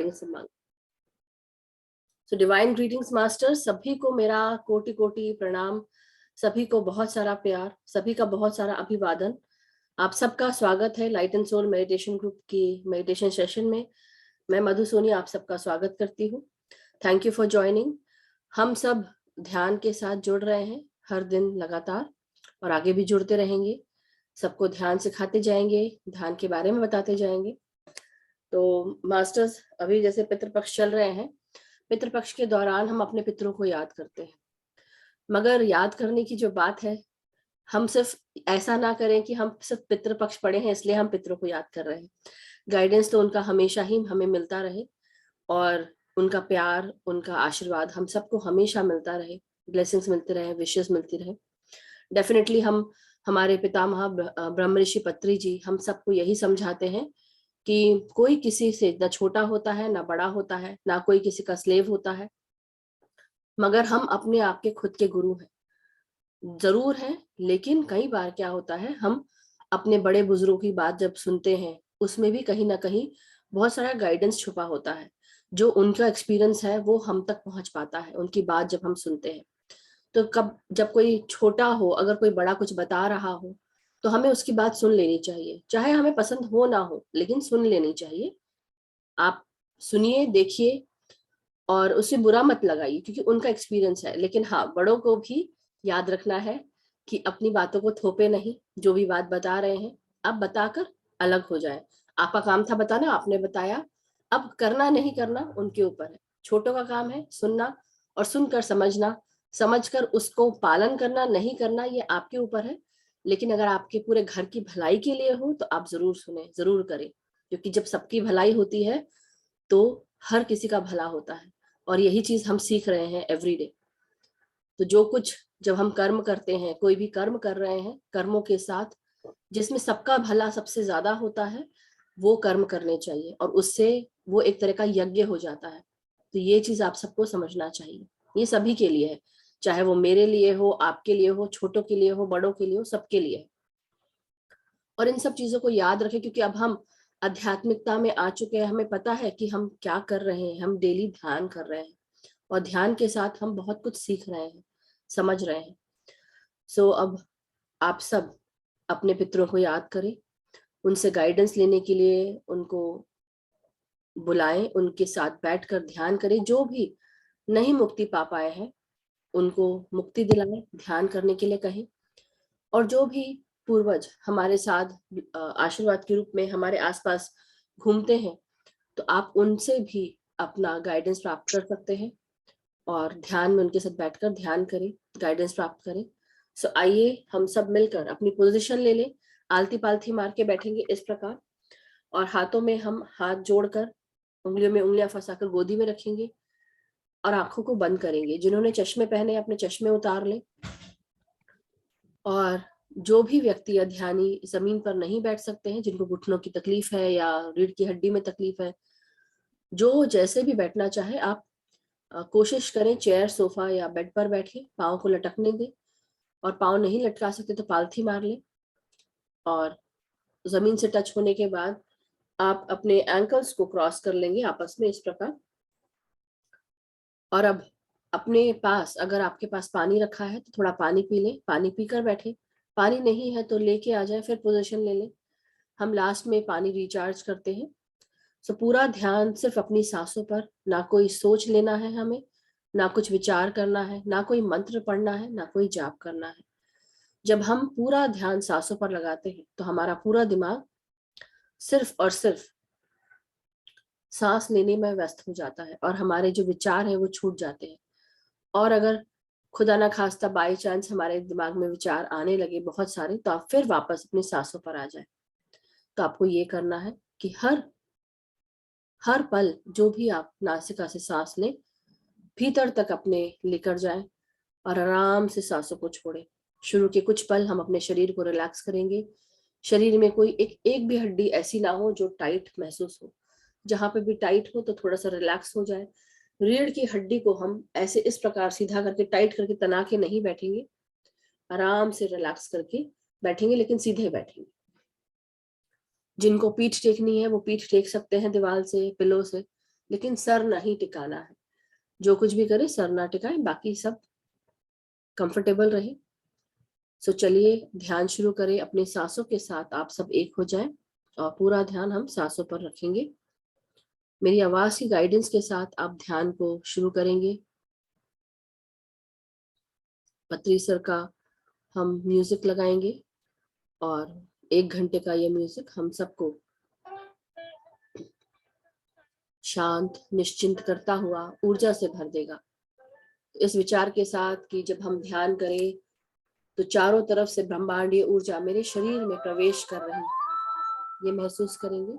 Guidance मांगे। So divine greetings master, सभी को मेरा कोटि कोटि प्रणाम, सभी को बहुत सारा प्यार, सभी का बहुत सारा अभिवादन। आप सबका स्वागत है light and soul meditation group की मेडिटेशन सेशन में। मैं मधु सोनी आप सबका स्वागत करती हूँ। Thank you for joining. हम सब ध्यान के साथ जुड़ रहे हैं हर दिन लगातार, और आगे भी जुड़ते रहेंगे। सबको ध्यान सिखाते जाएंगे, ध्यान के बारे में बताते जाएंगे। तो मास्टर्स, अभी जैसे पितृपक्ष चल रहे हैं, पितृपक्ष के दौरान हम अपने पितरों को याद करते हैं। मगर याद करने की जो बात है, हम सिर्फ ऐसा ना करें कि हम सिर्फ पितृपक्ष पढ़े हैं इसलिए हम पितरों को याद कर रहे हैं। गाइडेंस तो उनका हमेशा ही हमें मिलता रहे, और उनका प्यार, उनका आशीर्वाद हम सबको हमेशा मिलता रहे, ब्लेसिंग्स मिलते रहे, विशेष मिलती रहे। डेफिनेटली हम हमारे पितामह ब्रह्म ऋषि पत्री जी हम सबको यही समझाते हैं कि कोई किसी से न छोटा होता है, ना बड़ा होता है, ना कोई किसी का स्लेव होता है, मगर हम अपने आप के खुद के गुरु हैं। जरूर है, लेकिन कई बार क्या होता है, हम अपने बड़े बुजुर्गों की बात जब सुनते हैं, उसमें भी कहीं ना कहीं बहुत सारा गाइडेंस छुपा होता है। जो उनका एक्सपीरियंस है वो हम तक पहुंच पाता है, उनकी बात जब हम सुनते हैं। तो कब जब कोई छोटा हो, अगर कोई बड़ा कुछ बता रहा हो, तो हमें उसकी बात सुन लेनी चाहिए, चाहे हमें पसंद हो ना हो, लेकिन सुन लेनी चाहिए। आप सुनिए, देखिए, और उससे बुरा मत लगाइए, क्योंकि उनका एक्सपीरियंस है। लेकिन हाँ, बड़ों को भी याद रखना है कि अपनी बातों को थोपे नहीं। जो भी बात बता रहे हैं, अब बताकर अलग हो जाए। आपका काम था बताना, आपने बताया, अब करना नहीं करना उनके ऊपर है। छोटों का काम है सुनना, और सुनकर समझना, समझकर उसको पालन करना नहीं करना ये आपके ऊपर है। लेकिन अगर आपके पूरे घर की भलाई के लिए हो तो आप जरूर सुने, जरूर करें, क्योंकि जब सबकी भलाई होती है तो हर किसी का भला होता है। और यही चीज हम सीख रहे हैं एवरीडे। तो जो कुछ जब हम कर्म करते हैं, कोई भी कर्म कर रहे हैं, कर्मों के साथ जिसमें सबका भला सबसे ज्यादा होता है, वो कर्म करने चाहिए, और उससे वो एक तरह का यज्ञ हो जाता है। तो ये चीज आप सबको समझना चाहिए। ये सभी के लिए है, चाहे वो मेरे लिए हो, आपके लिए हो, छोटों के लिए हो, बड़ों के लिए हो, सबके लिए है। और इन सब चीजों को याद रखें, क्योंकि अब हम आध्यात्मिकता में आ चुके हैं। हमें पता है कि हम क्या कर रहे हैं। हम डेली ध्यान कर रहे हैं, और ध्यान के साथ हम बहुत कुछ सीख रहे हैं, समझ रहे हैं। सो अब आप सब अपने पितरों को याद करें, उनसे गाइडेंस लेने के लिए उनको बुलाएं, उनके साथ बैठकर ध्यान करें। जो भी नहीं मुक्ति पा पाए हैं उनको मुक्ति दिलाएं, ध्यान करने के लिए कहें। और जो भी पूर्वज हमारे साथ आशीर्वाद के रूप में हमारे आसपास घूमते हैं, तो आप उनसे भी अपना गाइडेंस प्राप्त कर सकते हैं, और ध्यान में उनके साथ बैठकर ध्यान करें, गाइडेंस प्राप्त करें। सो आइए हम सब मिलकर अपनी पोजीशन ले लें। आलती पालथी मार के बैठेंगे इस प्रकार, और हाथों में हम हाथ जोड़कर उंगलियों में उंगलियां फंसाकर गोदी में रखेंगे, और आंखों को बंद करेंगे। जिन्होंने चश्मे पहने अपने चश्मे उतार लें। और जो भी व्यक्ति या ध्यानी जमीन पर नहीं बैठ सकते हैं, जिनको घुटनों की तकलीफ है या रीढ़ की हड्डी में तकलीफ है, जो जैसे भी बैठना चाहे, आप कोशिश करें चेयर, सोफा या बेड पर बैठे, पाँव को लटकने दें। और पाँव नहीं लटका सकते तो पालथी मार लें, और जमीन से टच होने के बाद आप अपने एंकल्स को क्रॉस कर लेंगे आपस में इस प्रकार। और अब अपने पास, अगर आपके पास पानी रखा है तो थोड़ा पानी पी लें, पानी पीकर बैठे। पानी नहीं है तो लेके आ जाए, फिर पोजीशन ले लें। हम लास्ट में पानी रिचार्ज करते हैं। सो पूरा ध्यान सिर्फ अपनी सांसों पर, ना कोई सोच लेना है हमें, ना कुछ विचार करना है, ना कोई मंत्र पढ़ना है, ना कोई जाप करना है। जब हम पूरा ध्यान सांसों पर लगाते हैं तो हमारा पूरा दिमाग सिर्फ और सिर्फ सांस लेने में व्यस्त हो जाता है, और हमारे जो विचार है वो छूट जाते हैं। और अगर खुदा ना खास्ता बाई चांस हमारे दिमाग में विचार आने लगे बहुत सारे, तो आप फिर वापस अपनी सांसों पर आ जाए। तो आपको ये करना है कि हर हर पल जो भी आप नासिका से सांस लें, भीतर तक अपने लेकर जाएं, और आराम से सांसों को छोड़ें। शुरू के कुछ पल हम अपने शरीर को रिलैक्स करेंगे। शरीर में कोई एक भी हड्डी ऐसी ना हो जो टाइट महसूस हो। जहां पे भी टाइट हो तो थोड़ा सा रिलैक्स हो जाए। रीढ़ की हड्डी को हम ऐसे इस प्रकार सीधा करके, टाइट करके, तना के नहीं बैठेंगे, आराम से रिलैक्स करके बैठेंगे, लेकिन सीधे बैठेंगे। जिनको पीठ टेकनी है वो पीठ टेक सकते हैं दीवार से, पिलो से। लेकिन सर नहीं टिकाना है। जो कुछ भी करे सर ना टिकाए, बाकी सब कंफर्टेबल रहे। सो चलिए ध्यान शुरू करें। अपनी सांसों के साथ आप सब एक हो जाएं और पूरा ध्यान हम सांसों पर रखेंगे। मेरी आवाज की गाइडेंस के साथ आप ध्यान को शुरू करेंगे। पत्री सर का हम म्यूजिक लगाएंगे और 1 घंटे का ये म्यूजिक हम सबको शांत निश्चिंत करता हुआ ऊर्जा से भर देगा। इस विचार के साथ कि जब हम ध्यान करें तो चारों तरफ से ब्रह्मांडीय ऊर्जा मेरे शरीर में प्रवेश कर रही है, ये महसूस करेंगे।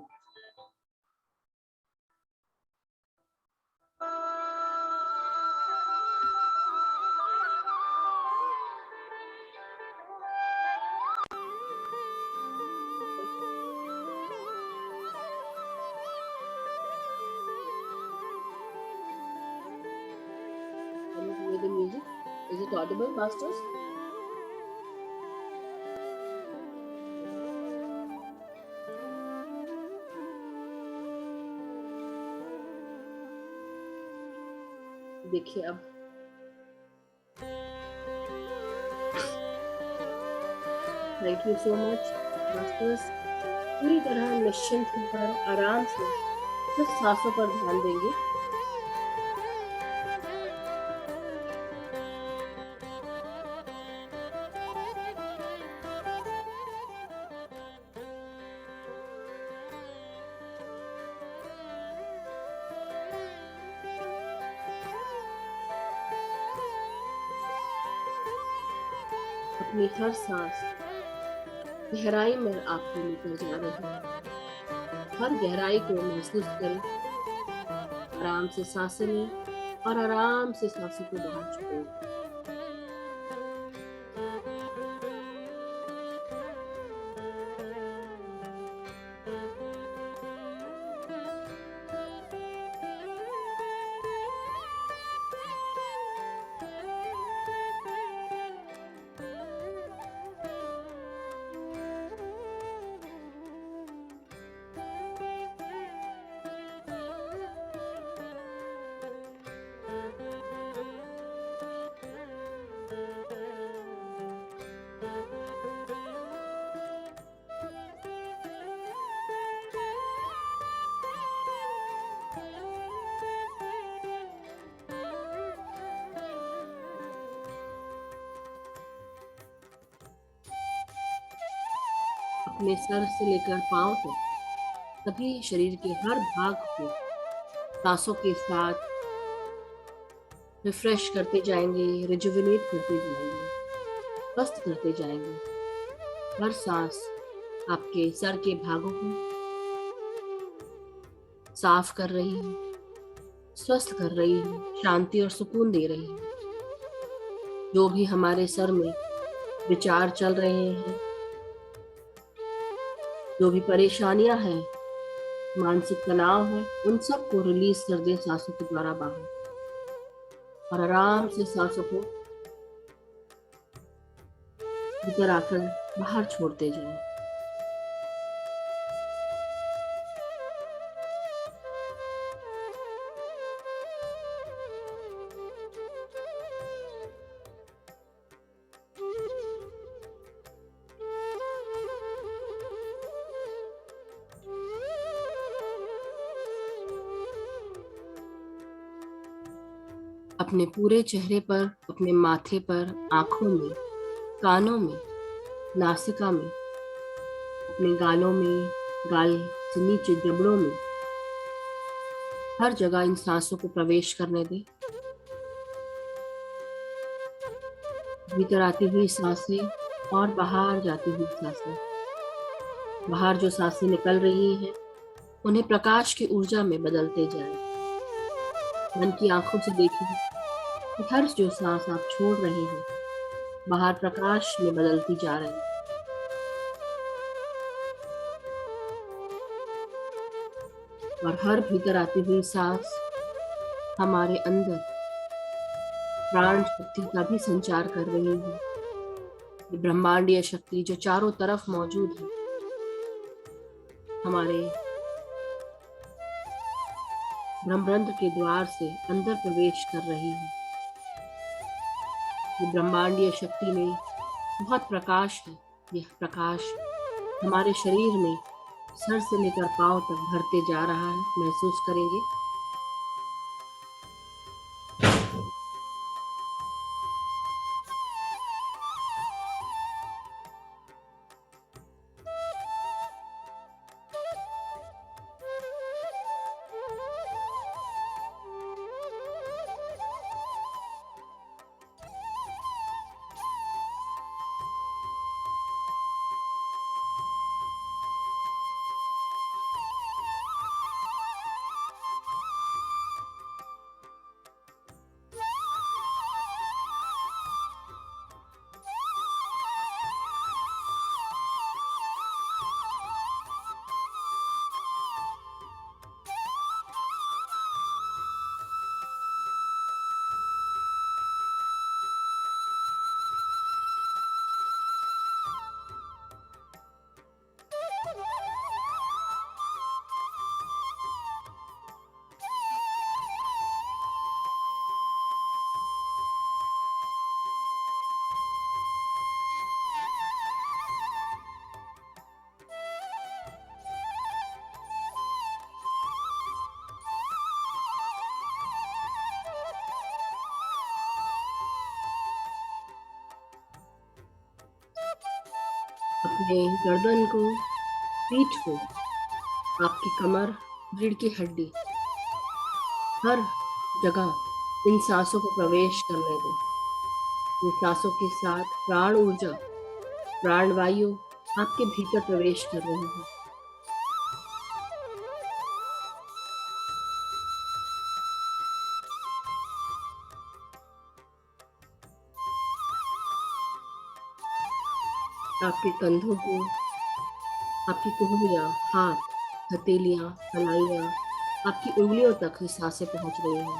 The music, is it audible, masters? देखिए अब thank you so much masters. पूरी तरह निश्चिंत होकर आराम से सिर्फ सांसों पर ध्यान देंगे। अपनी हर सांस गहराई में आपको लेकर जा रही है। हर गहराई को महसूस करें। आराम से सांसें लें और आराम से सांसों को बाहर छोड़ें। अपने सर से लेकर पांव तक सभी शरीर के हर भाग को सांसों के साथ रिफ्रेश करते जाएंगे, रिजुविनेट करते जाएंगे, स्वस्थ करते जाएंगे। हर सांस आपके सर के भागों को साफ कर रही है, स्वस्थ कर रही है, शांति और सुकून दे रही है। जो भी हमारे सर में विचार चल रहे हैं, जो भी परेशानियां हैं, मानसिक तनाव है, उन सब को रिलीज कर दे सांसों के द्वारा बाहर। और आराम से सांसों को भीतर आकर बाहर छोड़ते जाएं। अपने पूरे चेहरे पर, अपने माथे पर, आंखों में, कानों में, नासिका में, अपने गालों में, गाल से नीचे जबड़ों में, हर जगह इन सांसों को प्रवेश करने दें। भीतर आती हुई सांसें और बाहर जाती हुई सांसें। बाहर जो सांसें निकल रही हैं उन्हें प्रकाश की ऊर्जा में बदलते जाएं। मन की आंखों से देखें कि हर जो सांस आप छोड़ रहे हैं बाहर प्रकाश में बदलती जा रही है। और हर भीतर आती हुई सांस हमारे अंदर प्राण शक्ति का भी संचार कर रही है। ये ब्रह्मांडीय शक्ति जो चारों तरफ मौजूद है, हमारे ब्रह्मरंध्र के द्वार से अंदर प्रवेश कर रही है। ये ब्रह्मांडीय शक्ति में बहुत प्रकाश है। यह प्रकाश हमारे शरीर में सर से लेकर पांव तक भरते जा रहा है। महसूस करेंगे। अपने गर्दन को, पीठ को, आपकी कमर, रीढ़ की हड्डी, हर जगह इन सांसों को प्रवेश करने दो। इन सांसों के साथ प्राण ऊर्जा, प्राण वायु आपके भीतर प्रवेश कर रही है। आपके कंधों को, आपकी कोहनियाँ, हाथ, हथेलियाँ, कलाइयाँ, आपकी उंगलियों तक ये सांसें पहुंच रही हैं।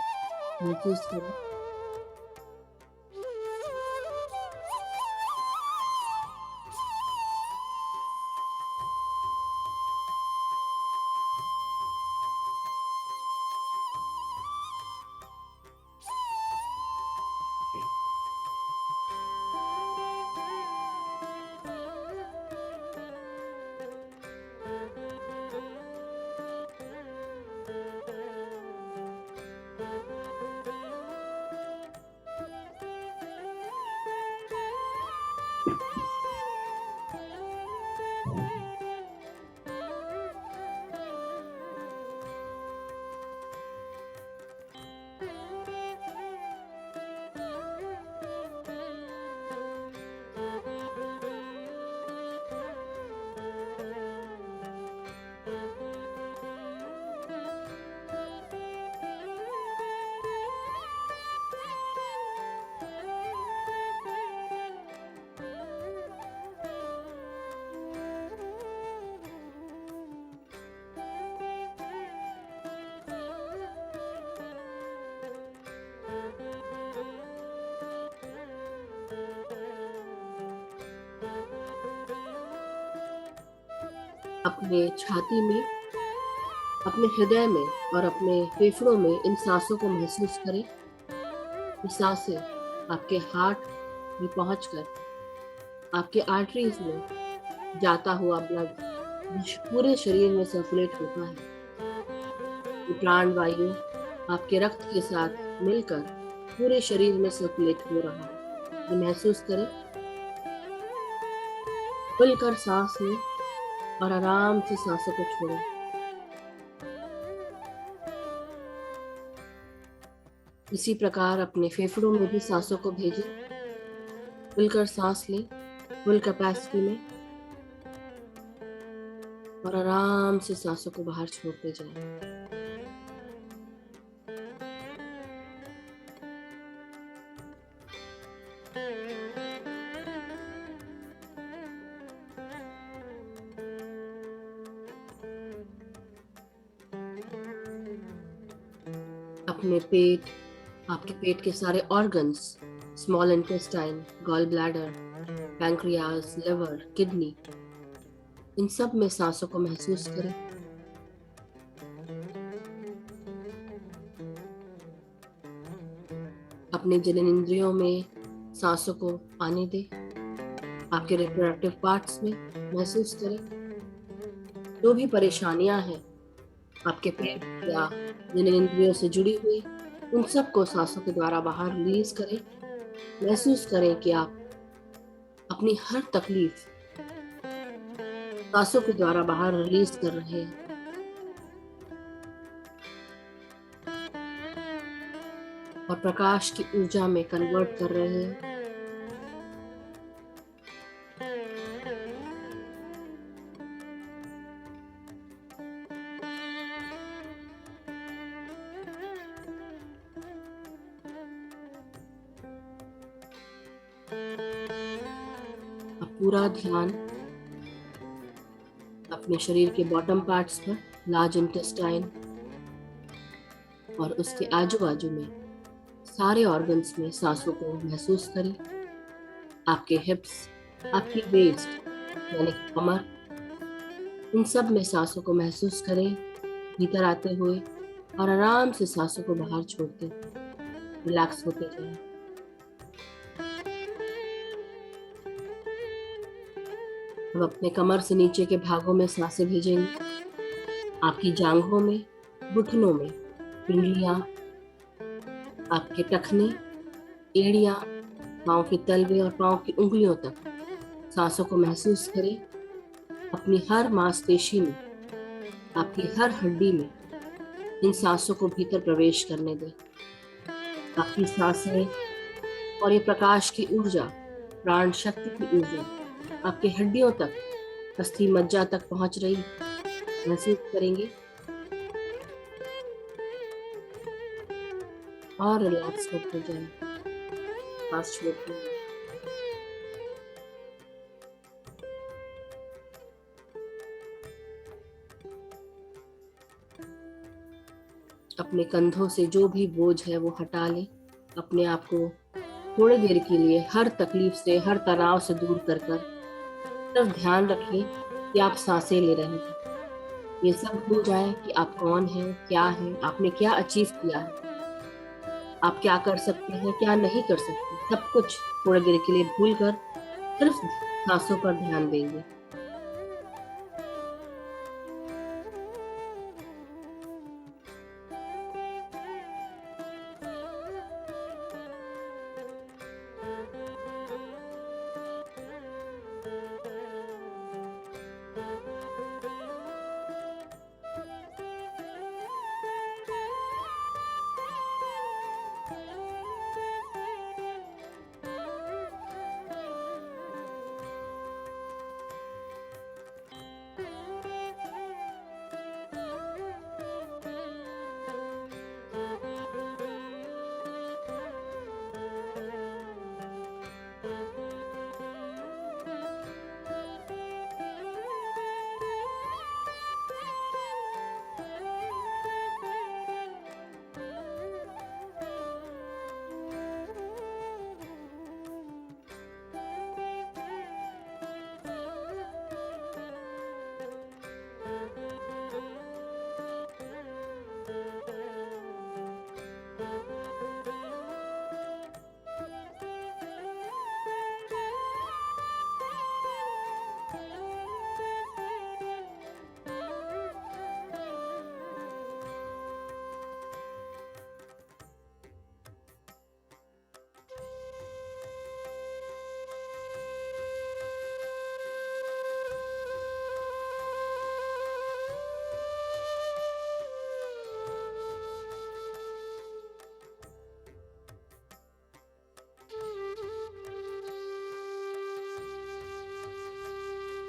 महसूस करें। अपने छाती में, अपने हृदय में और अपने फेफड़ों में इन सांसों को महसूस करें। ये सांसें आपके हार्ट में पहुंचकर आपके आर्टरीज में जाता हुआ ब्लड पूरे शरीर में सर्कुलेट होता है। ये प्राण वायु आपके रक्त के साथ मिलकर पूरे शरीर में सर्कुलेट हो रहा है। ये महसूस करें। खुलकर सांस लें और आराम से सांसों को छोड़ें। इसी प्रकार अपने फेफड़ों में भी सांसों को भेजें। खुलकर सांस लें फुल कैपेसिटी में और आराम से सांसों को बाहर छोड़ते जाएं। अपने पेट, आपके पेट के सारे organs, small intestine, gall bladder, pancreas, liver, kidney, इन सब में सांसों को महसूस करें। अपने जननेंद्रियों में सांसों को आने दे। आपके रिप्रोडक्टिव पार्ट्स में महसूस करें। जो भी परेशानियां हैं आपके पेट या जननेंद्रियों से जुड़ी हुई, उन सबको सांसों के द्वारा बाहर रिलीज करें। महसूस करें कि आप अपनी हर तकलीफ सांसों के द्वारा बाहर रिलीज कर रहे हैं और प्रकाश की ऊर्जा में कन्वर्ट कर रहे हैं। अब पूरा ध्यान अपने शरीर के बॉटम पार्ट्स पर, लार्ज इंटेस्टाइन और उसके आजू बाजू में सारे ऑर्गन्स में सांसों को महसूस करें। आपके हिप्स, आपकी वेस्ट यानी कमर, इन सब में सांसों को महसूस करें भीतर आते हुए और आराम से सांसों को बाहर छोड़ते रिलैक्स होते जाएं। अब अपने कमर से नीचे के भागों में सांसें भेजेंगे। आपकी जांघों में, घुटनों में, पिंडलियां, आपके टखने, एड़ियां, पांव के तलवे और पांव की उंगलियों तक सांसों को महसूस करें। अपनी हर मांसपेशी में, आपकी हर हड्डी में इन सांसों को भीतर प्रवेश करने दें। आपकी सांसें और ये प्रकाश की ऊर्जा, प्राण शक्ति की ऊर्जा आपकी हड्डियों तक, अस्थि मज्जा तक पहुंच रही महसूस करेंगे और रिलैक्स होते जाएं। सांस छोड़ते हैं। अपने कंधों से जो भी बोझ है वो हटा लें। अपने आप को थोड़ी देर के लिए हर तकलीफ से, हर तनाव से दूर कर सिर्फ ध्यान रखें कि आप सांसें ले रहे हैं। ये सब भूल जाए कि आप कौन हैं, क्या हैं, आपने क्या अचीव किया है, आप क्या कर सकते हैं, क्या नहीं कर सकते। सब कुछ थोड़ी देर के लिए भूल कर सिर्फ सांसों पर ध्यान देंगे।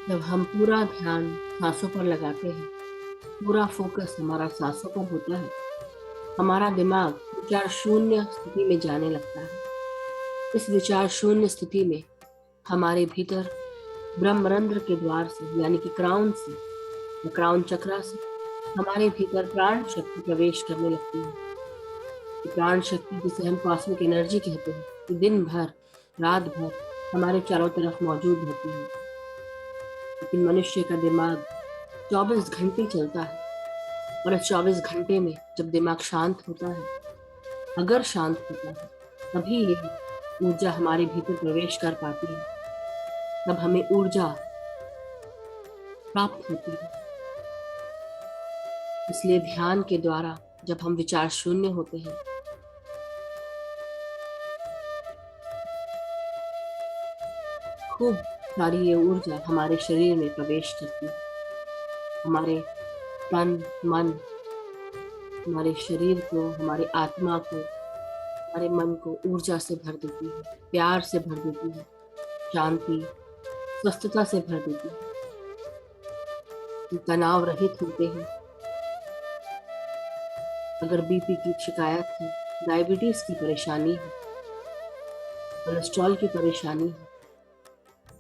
जब हम पूरा ध्यान सांसों पर लगाते हैं, पूरा फोकस हमारा सांसों पर होता है, हमारा दिमाग विचार शून्य स्थिति में जाने लगता है। इस विचार शून्य स्थिति में हमारे भीतर ब्रह्मरंध्र के द्वार से यानी कि क्राउन से या क्राउन चक्रा से हमारे भीतर प्राण शक्ति प्रवेश करने लगती है। प्राण शक्ति जिसे हम कॉस्मिक एनर्जी कहते हैं, कि दिन भर रात भर हमारे चारों तरफ मौजूद होती है। लेकिन मनुष्य का दिमाग 24 घंटे चलता है और इस 24 घंटे में जब दिमाग शांत होता है, अगर शांत होता है, तभी ये ऊर्जा हमारे भीतर प्रवेश कर पाती है, तब हमें ऊर्जा प्राप्त होती है। इसलिए ध्यान के द्वारा जब हम विचार शून्य होते हैं, खूब सारी ये ऊर्जा हमारे शरीर में प्रवेश करती है, हमारे तन मन, हमारे शरीर को, हमारे आत्मा को, हमारे मन को ऊर्जा से भर देती है, प्यार से भर देती है, शांति, स्वस्थता से भर देती है। हम तनाव रहित होते हैं। अगर बीपी की शिकायत है, डायबिटीज की परेशानी है, कोलेस्ट्रॉल की परेशानी है,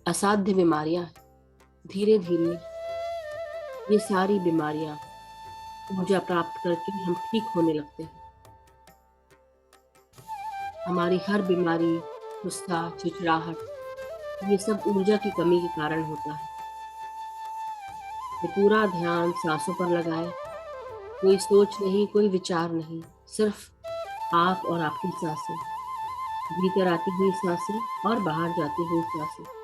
असाध्य बीमारियां हैं, धीरे धीरे ये सारी बीमारियां ऊर्जा प्राप्त करके हम ठीक होने लगते हैं। हमारी हर बीमारी, गुस्सा, चिड़चिड़ाहट, ये सब ऊर्जा की कमी के कारण होता है। ये पूरा ध्यान सांसों पर लगाए, कोई सोच नहीं, कोई विचार नहीं, सिर्फ आप और आपकी सांसें, भीतर आती हुई सांसें और बाहर जाती हुई सांसें।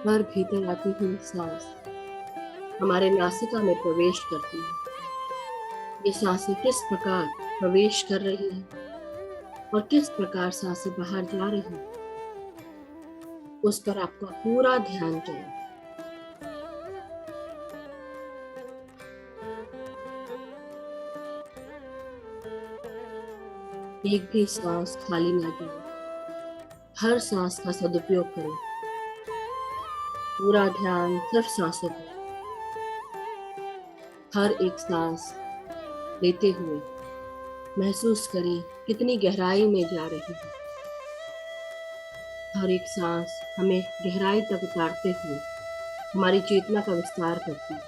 हर भीतर आती हुई सांस हमारे नासिका में प्रवेश करती है। ये सांसें किस प्रकार प्रवेश कर रही हैं और किस प्रकार सांसें बाहर जा रही हैं, उस पर आपका पूरा ध्यान जाए। एक भी सांस खाली ना जाए। हर सांस का सदुपयोग करें। पूरा ध्यान सिर्फ सांसों पर। हर एक सांस लेते हुए महसूस करें कितनी गहराई में जा रही है। हर एक सांस हमें गहराई तक उतारते हुए हमारी चेतना का विस्तार करती है।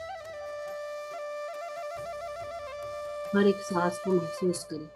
हर एक सांस को महसूस करें।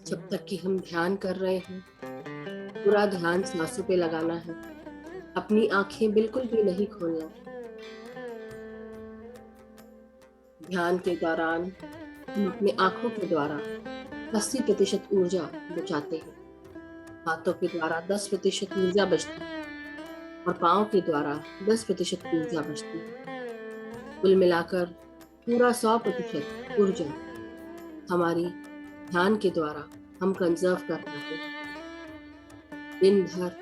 जब तक कि हम ध्यान कर रहे हैं, पूरा ध्यान सांसों पे लगाना है। अपनी आंखें बिल्कुल भी नहीं खोलना। ध्यान के दौरान हम अपनी आंखों के द्वारा 80% ऊर्जा बचाते हैं। हाथों के द्वारा 10% ऊर्जा बचती है और पाँव के द्वारा 10% ऊर्जा बचती है। कुल मिलाकर पूरा 100% ऊर्जा हमारी ध्यान के द्वारा हम कंजर्व कर पाते हैं। दिन भर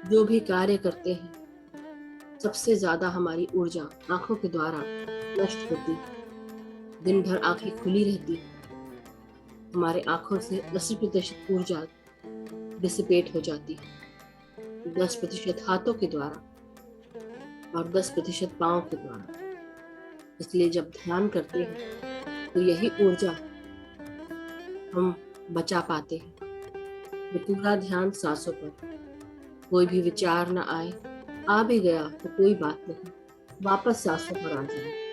जो भी कार्य करते हैं, सबसे ज्यादा हमारी ऊर्जा आंखों के द्वारा नष्ट होती है। दिन भर आंखें खुली रहती है, हमारे आंखों से 80% ऊर्जा डिसिपेट हो जाती है। 10% हाथों के द्वारा और 10% पाँव के द्वारा। इसलिए जब ध्यान करते हैं तो यही ऊर्जा हम बचा पाते हैं। ये पूरा ध्यान सांसों पर। कोई भी विचार ना आए, आ भी गया तो कोई बात नहीं, वापस सांसों पर आ जाए।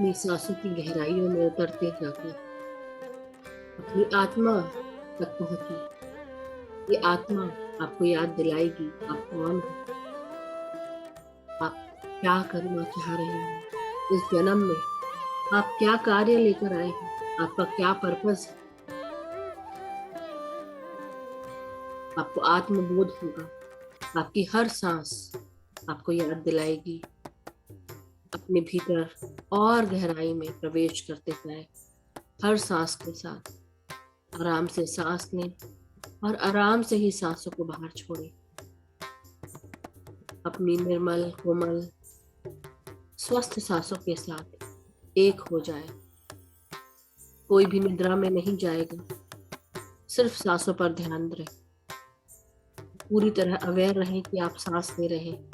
अपनी सांसों की गहराइयों में उतरते जाकर अपनी आत्मा तक पहुंचिए। ये आत्मा आपको याद दिलाएगी आप कौन हो, आप क्या करना चाह रहे हैं इस जन्म में, आप क्या कार्य लेकर आए हैं, आपका क्या पर्पस है। आपको आत्मबोध होगा। आपकी हर सांस आपको याद दिलाएगी अपने भीतर और गहराई में प्रवेश करते जाए। हर सांस के साथ आराम से सांस लें और आराम से ही सांसों को बाहर छोड़ें। अपनी निर्मल कोमल स्वस्थ सांसों के साथ एक हो जाए। कोई भी निद्रा में नहीं जाएगा, सिर्फ सांसों पर ध्यान दें। पूरी तरह अवेयर रहें कि आप सांस ले रहे हैं।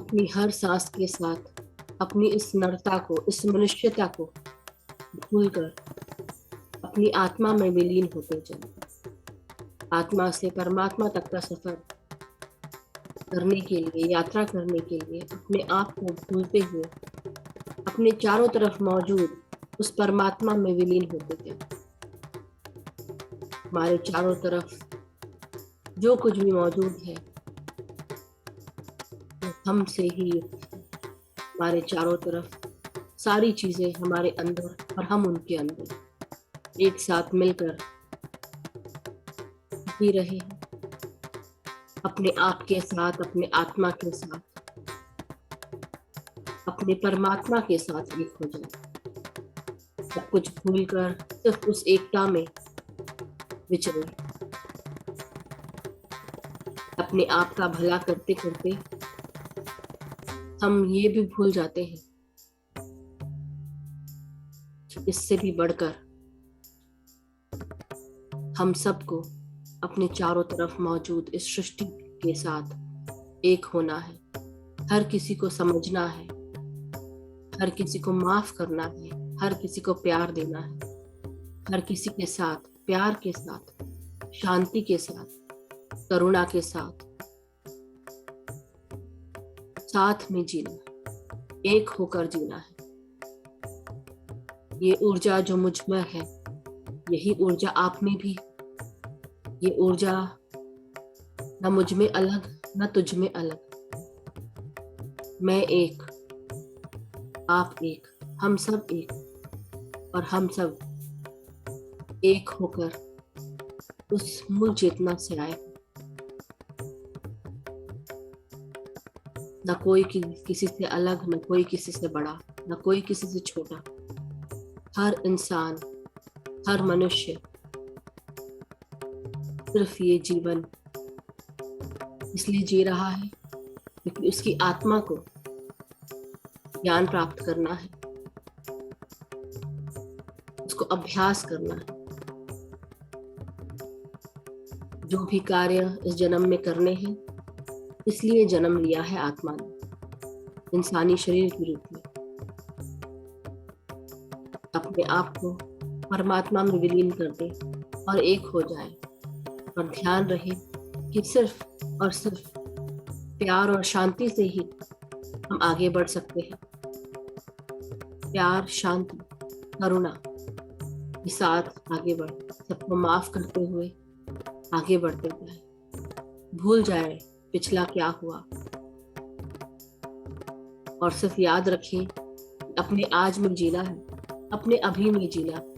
अपनी हर सांस के साथ अपनी इस नरता को, इस मनुष्यता को भूलकर अपनी आत्मा में विलीन होते जाए। आत्मा से परमात्मा तक का सफर करने के लिए, यात्रा करने के लिए अपने आप को भूलते हुए अपने चारों तरफ मौजूद उस परमात्मा में विलीन होते जाए। हमारे चारों तरफ जो कुछ भी मौजूद है हमसे ही युक्त, हमारे चारों तरफ सारी चीजें हमारे अंदर और हम उनके अंदर एक साथ मिलकर जी रहे हैं, अपने आप के साथ, अपने आत्मा के साथ, अपने परमात्मा के साथ एक हो जाए, सब कुछ भूलकर सिर्फ उस एकता में विचरे। अपने आप का भला करते करते हम ये भी भूल जाते हैं कि इससे भी बढ़कर हम सबको अपने चारों तरफ मौजूद इस सृष्टि के साथ एक होना है, हर किसी को समझना है, हर किसी को माफ करना है, हर किसी को प्यार देना है, हर किसी के साथ प्यार के साथ, शांति के साथ, करुणा के साथ साथ में जीना, एक होकर जीना है। ये ऊर्जा जो मुझ में है, यही ऊर्जा आप में भी। ये ऊर्जा न मुझ में अलग, न तुझ में अलग। मैं एक, आप एक, हम सब एक, और हम सब एक होकर उस मूल चेतना से आए। न कोई किसी से अलग, न कोई किसी से बड़ा, न कोई किसी से छोटा। हर इंसान, हर मनुष्य सिर्फ ये जीवन इसलिए जी रहा है क्योंकि उसकी आत्मा को ज्ञान प्राप्त करना है, उसको अभ्यास करना है। जो भी कार्य इस जन्म में करने हैं, इसलिए जन्म लिया है आत्मा ने इंसानी शरीर के रूप में। अपने आप को परमात्मा में विलीन कर दे और एक हो जाए, और ध्यान रहे कि सिर्फ और सिर्फ प्यार और शांति से ही हम आगे बढ़ सकते हैं। प्यार, शांति, करुणा के साथ आगे बढ़, सबको माफ करते हुए आगे बढ़ते जाए। भूल जाए पिछला क्या हुआ और सिर्फ याद रखें अपने आज में जीना है, अपने अभी में जीना है।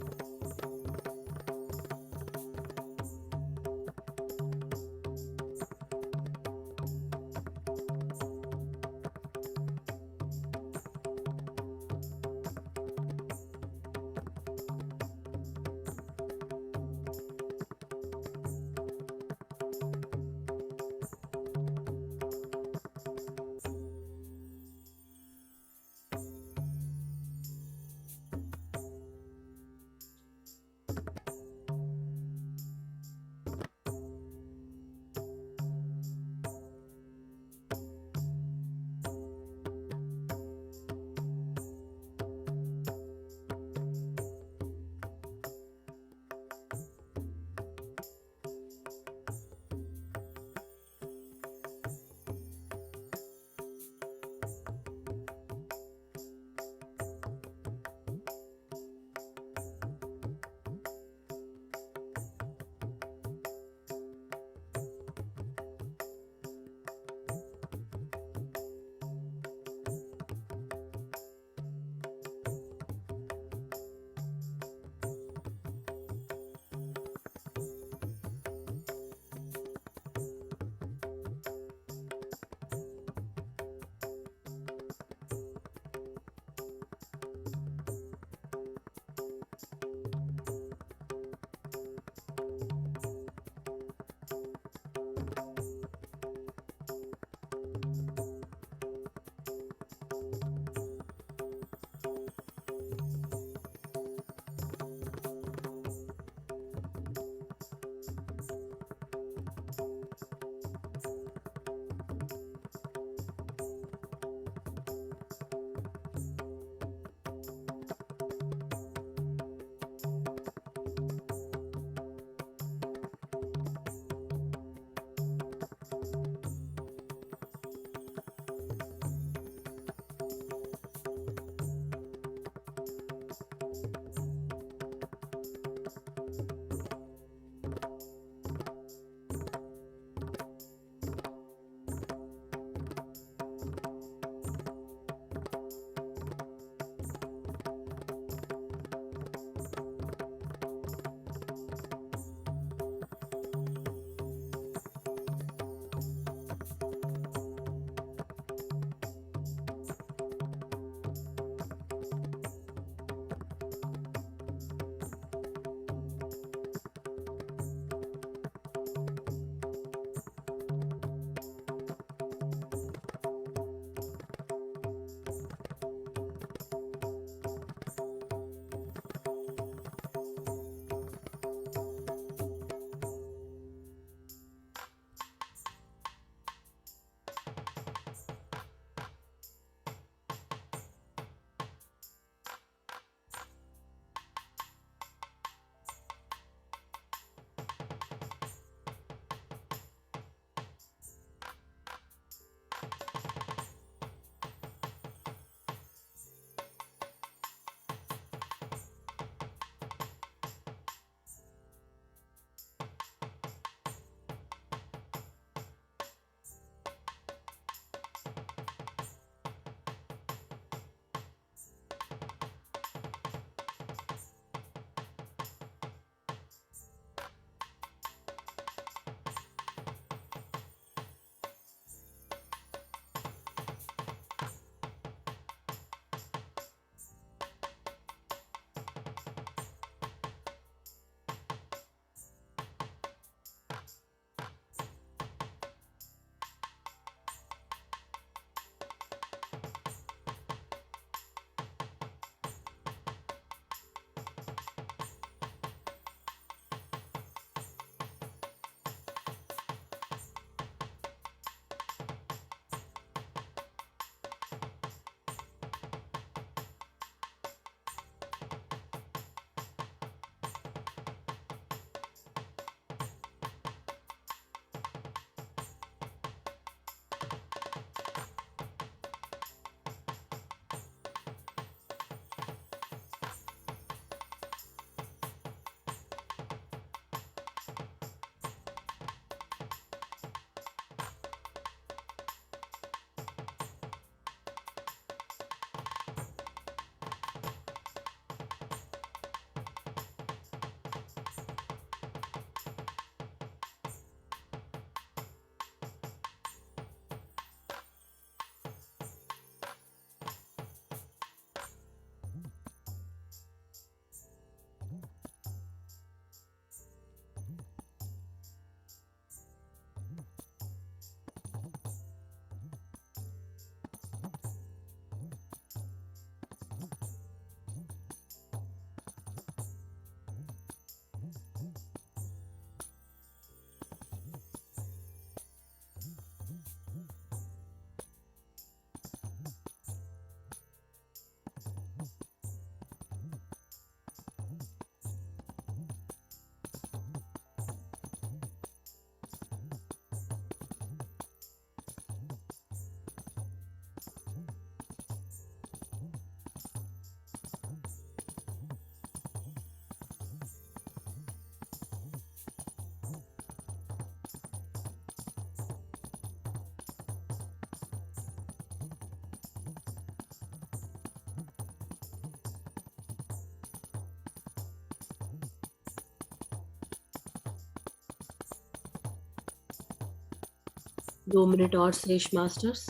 2 मिनट और शेष मास्टर्स।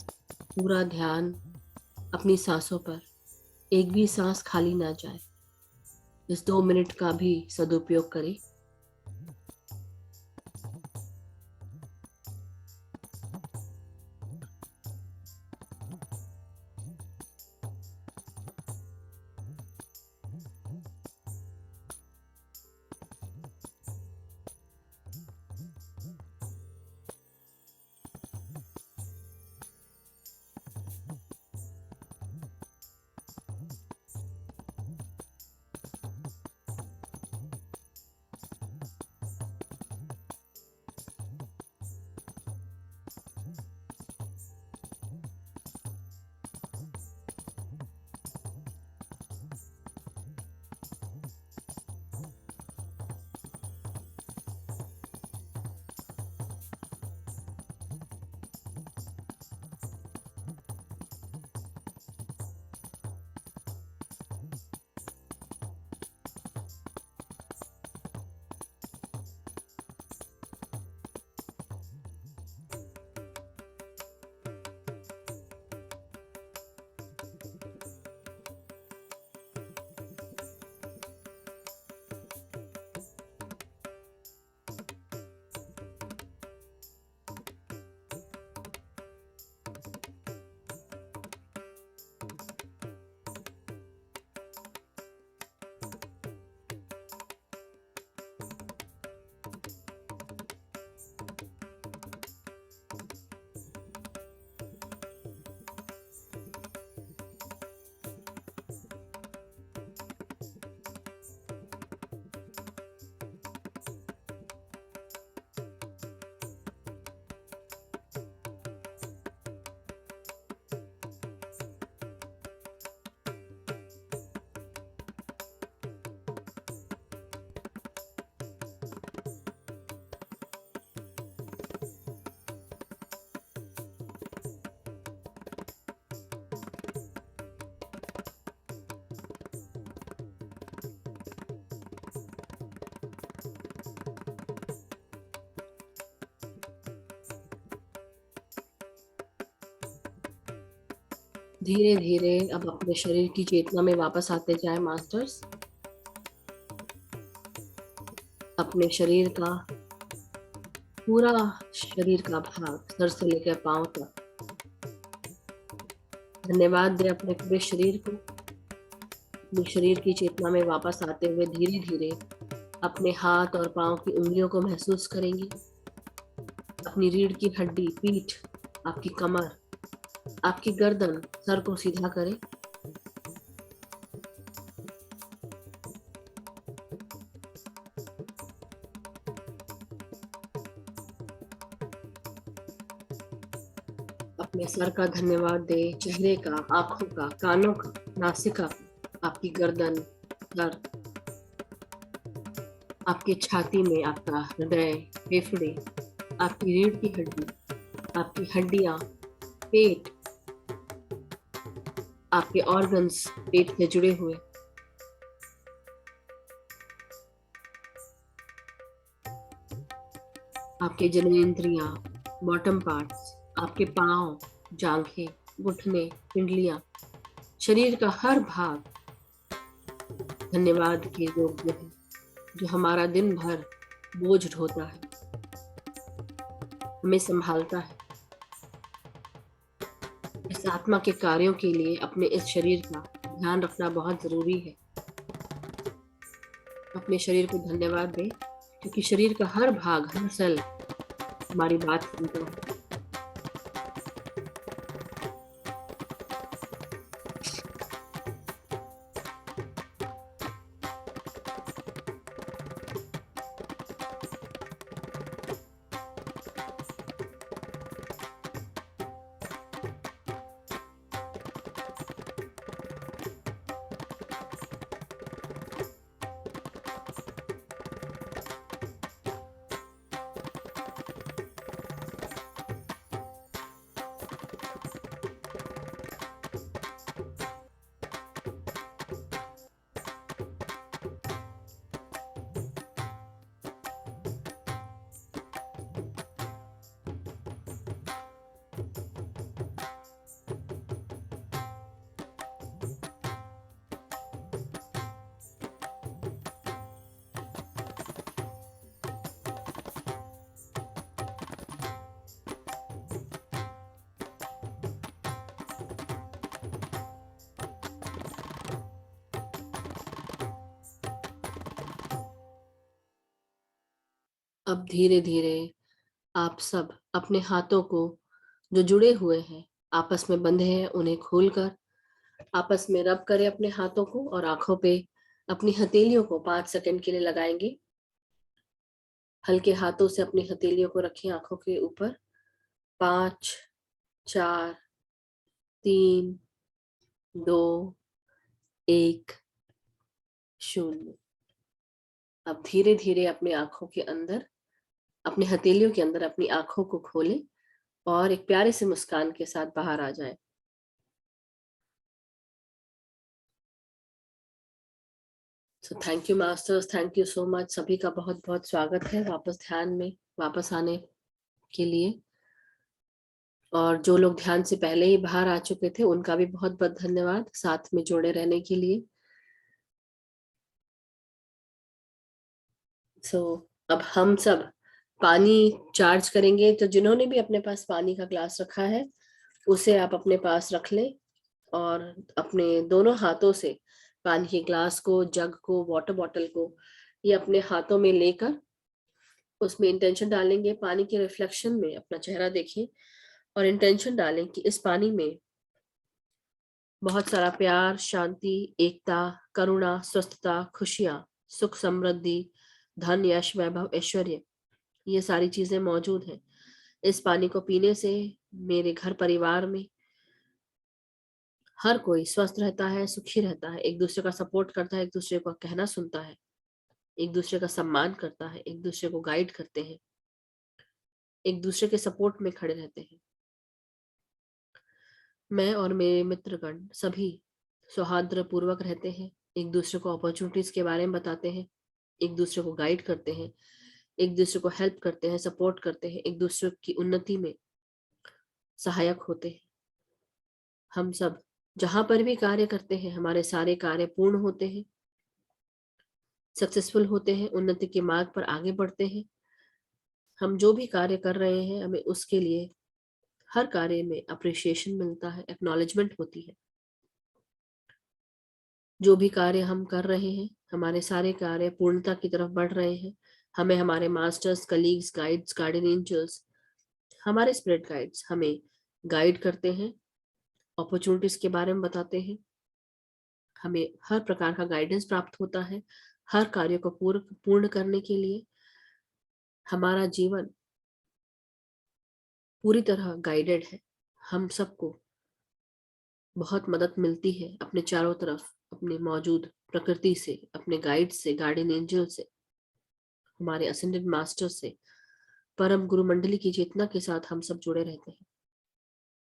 पूरा ध्यान अपनी सांसों पर, एक भी सांस खाली ना जाए। इस 2 मिनट का भी सदुपयोग करें। धीरे धीरे अब अपने शरीर की चेतना में वापस आते जाए मास्टर्स। अपने शरीर का पूरा शरीर का भाग सर से लेकर पांव तक धन्यवाद दे अपने पूरे शरीर को। अपने शरीर की चेतना में वापस आते हुए धीरे धीरे अपने हाथ और पांव की उंगलियों को महसूस करेंगे। अपनी रीढ़ की हड्डी, पीठ, आपकी कमर, आपकी गर्दन, सर को सीधा करें। अपने सर का धन्यवाद दे, चेहरे का, आंखों का, कानों का, नासिका, आपकी गर्दन, सर, आपकी छाती में आपका हृदय, फेफड़े, आपकी रीढ़ की हड्डी, आपकी हड्डियां, पेट, आपके ऑर्गन्स पेट से जुड़े हुए, आपके जननेंद्रियां, बॉटम पार्ट्स, आपके पांव, जांघें, घुटने, पिंडलियां, शरीर का हर भाग धन्यवाद के योग्य है, जो हमारा दिन भर बोझ ढोता है, हमें संभालता है। इस आत्मा के कार्यों के लिए अपने इस शरीर का ध्यान रखना बहुत जरूरी है। अपने शरीर को धन्यवाद दें, क्योंकि शरीर का हर भाग, हर सेल हमारी बात सुनता है। अब धीरे धीरे आप सब अपने हाथों को जो जुड़े हुए हैं, आपस में बंधे हैं, उन्हें खोलकर आपस में रब करें अपने हाथों को, और आंखों पे अपनी हथेलियों को 5 सेकंड के लिए लगाएंगे। हल्के हाथों से अपनी हथेलियों को रखें आंखों के ऊपर। 5, 4, 3, 2, 1, 0। अब धीरे धीरे अपनी आंखों के अंदर, अपनी हथेलियों के अंदर अपनी आंखों को खोलें और एक प्यारे से मुस्कान के साथ बाहर आ जाएं। सो thank you masters, thank you so much. सभी का बहुत बहुत स्वागत है वापस ध्यान में वापस आने के लिए। और जो लोग ध्यान से पहले ही बाहर आ चुके थे, उनका भी बहुत बहुत धन्यवाद साथ में जुड़े रहने के लिए। अब हम सब पानी चार्ज करेंगे। तो जिन्होंने भी अपने पास पानी का ग्लास रखा है, उसे आप अपने पास रख लें और अपने दोनों हाथों से पानी के ग्लास को, जग को, वाटर बॉटल को, ये अपने हाथों में लेकर उसमें इंटेंशन डालेंगे। पानी के रिफ्लेक्शन में अपना चेहरा देखें और इंटेंशन डालें कि इस पानी में बहुत सारा प्यार, शांति, एकता, करुणा, स्वस्थता, खुशियां, सुख, समृद्धि, धन, यश, वैभव, ऐश्वर्य, ये सारी चीजें मौजूद हैं। इस पानी को पीने से मेरे घर परिवार में हर कोई स्वस्थ रहता है, सुखी रहता है, एक दूसरे का सपोर्ट करता है, एक दूसरे को कहना सुनता है, एक दूसरे का सम्मान करता है, एक दूसरे को गाइड करते हैं, एक दूसरे के सपोर्ट में खड़े रहते हैं। मैं और मेरे मित्रगण सभी सौहार्द पूर्वक रहते हैं, एक दूसरे को अपॉर्चुनिटीज के बारे में बताते हैं, एक दूसरे को गाइड करते हैं, एक दूसरे को हेल्प करते हैं, सपोर्ट करते हैं, एक दूसरे की उन्नति में सहायक होते हैं। हम सब जहां पर भी कार्य करते हैं, हमारे सारे कार्य पूर्ण होते हैं, सक्सेसफुल होते हैं, उन्नति के मार्ग पर आगे बढ़ते हैं। हम जो भी कार्य कर रहे हैं, हमें उसके लिए हर कार्य में अप्रिसिएशन मिलता है, एक्नॉलेजमेंट होती है। जो भी कार्य हम कर रहे हैं, हमारे सारे कार्य पूर्णता की तरफ बढ़ रहे हैं। हमें हमारे masters, colleagues, guides, guardian angels, हमारे स्पिरिट गाइड्स हमें गाइड करते हैं, अपॉर्चुनिटीज के बारे में बताते हैं। हमें हर प्रकार का गाइडेंस प्राप्त होता है हर कार्य को पूर्ण करने के लिए। हमारा जीवन पूरी तरह गाइडेड है। हम सबको बहुत मदद मिलती है अपने चारों तरफ, अपने मौजूद प्रकृति से, अपने गाइड से, गार्डियन एंजल से, हमारे असेंडेड मास्टर से, परम गुरु मंडली की चेतना के साथ हम सब जुड़े रहते हैं।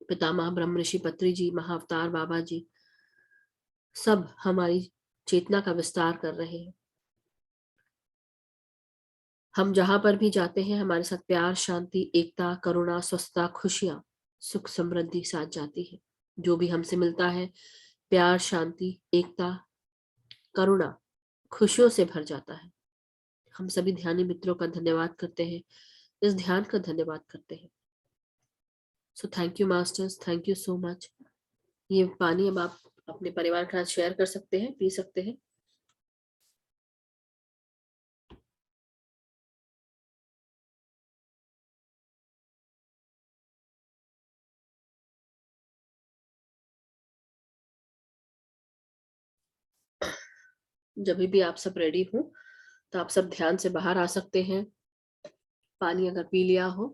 पितामह ब्रह्म ऋषि पत्री जी, महाअवतार बाबा जी, सब हमारी चेतना का विस्तार कर रहे हैं। हम जहां पर भी जाते हैं, हमारे साथ प्यार, शांति, एकता, करुणा, स्वस्थता, खुशियां, सुख, समृद्धि साथ जाती है। जो भी हमसे मिलता है, प्यार, शांति, एकता, करुणा, खुशियों से भर जाता है। हम सभी ध्यानी मित्रों का धन्यवाद करते हैं, इस ध्यान का धन्यवाद करते हैं। सो thank you masters, thank you so much. ये पानी अब आप अपने परिवार के साथ शेयर कर सकते हैं, पी सकते हैं। जब भी आप सब रेडी हो, तो आप सब ध्यान से बाहर आ सकते हैं। पानी अगर पी लिया हो,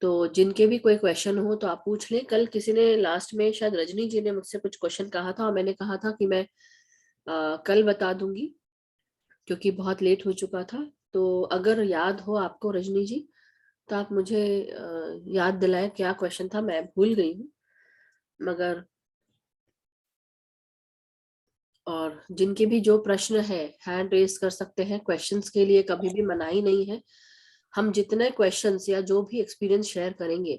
तो जिनके भी कोई क्वेश्चन हो तो आप पूछ लें। कल किसी ने लास्ट में, शायद रजनी जी ने मुझसे कुछ क्वेश्चन कहा था, और मैंने कहा था कि मैं कल बता दूंगी, क्योंकि बहुत लेट हो चुका था। तो अगर याद हो आपको रजनी जी, तो आप मुझे याद दिलाएं क्या क्वेश्चन था, मैं भूल गई हूँ। मगर और जिनके भी जो प्रश्न है, हैंड रेस कर सकते हैं। क्वेश्चंस के लिए कभी भी मनाही नहीं है। हम जितने क्वेश्चंस या जो भी एक्सपीरियंस शेयर करेंगे,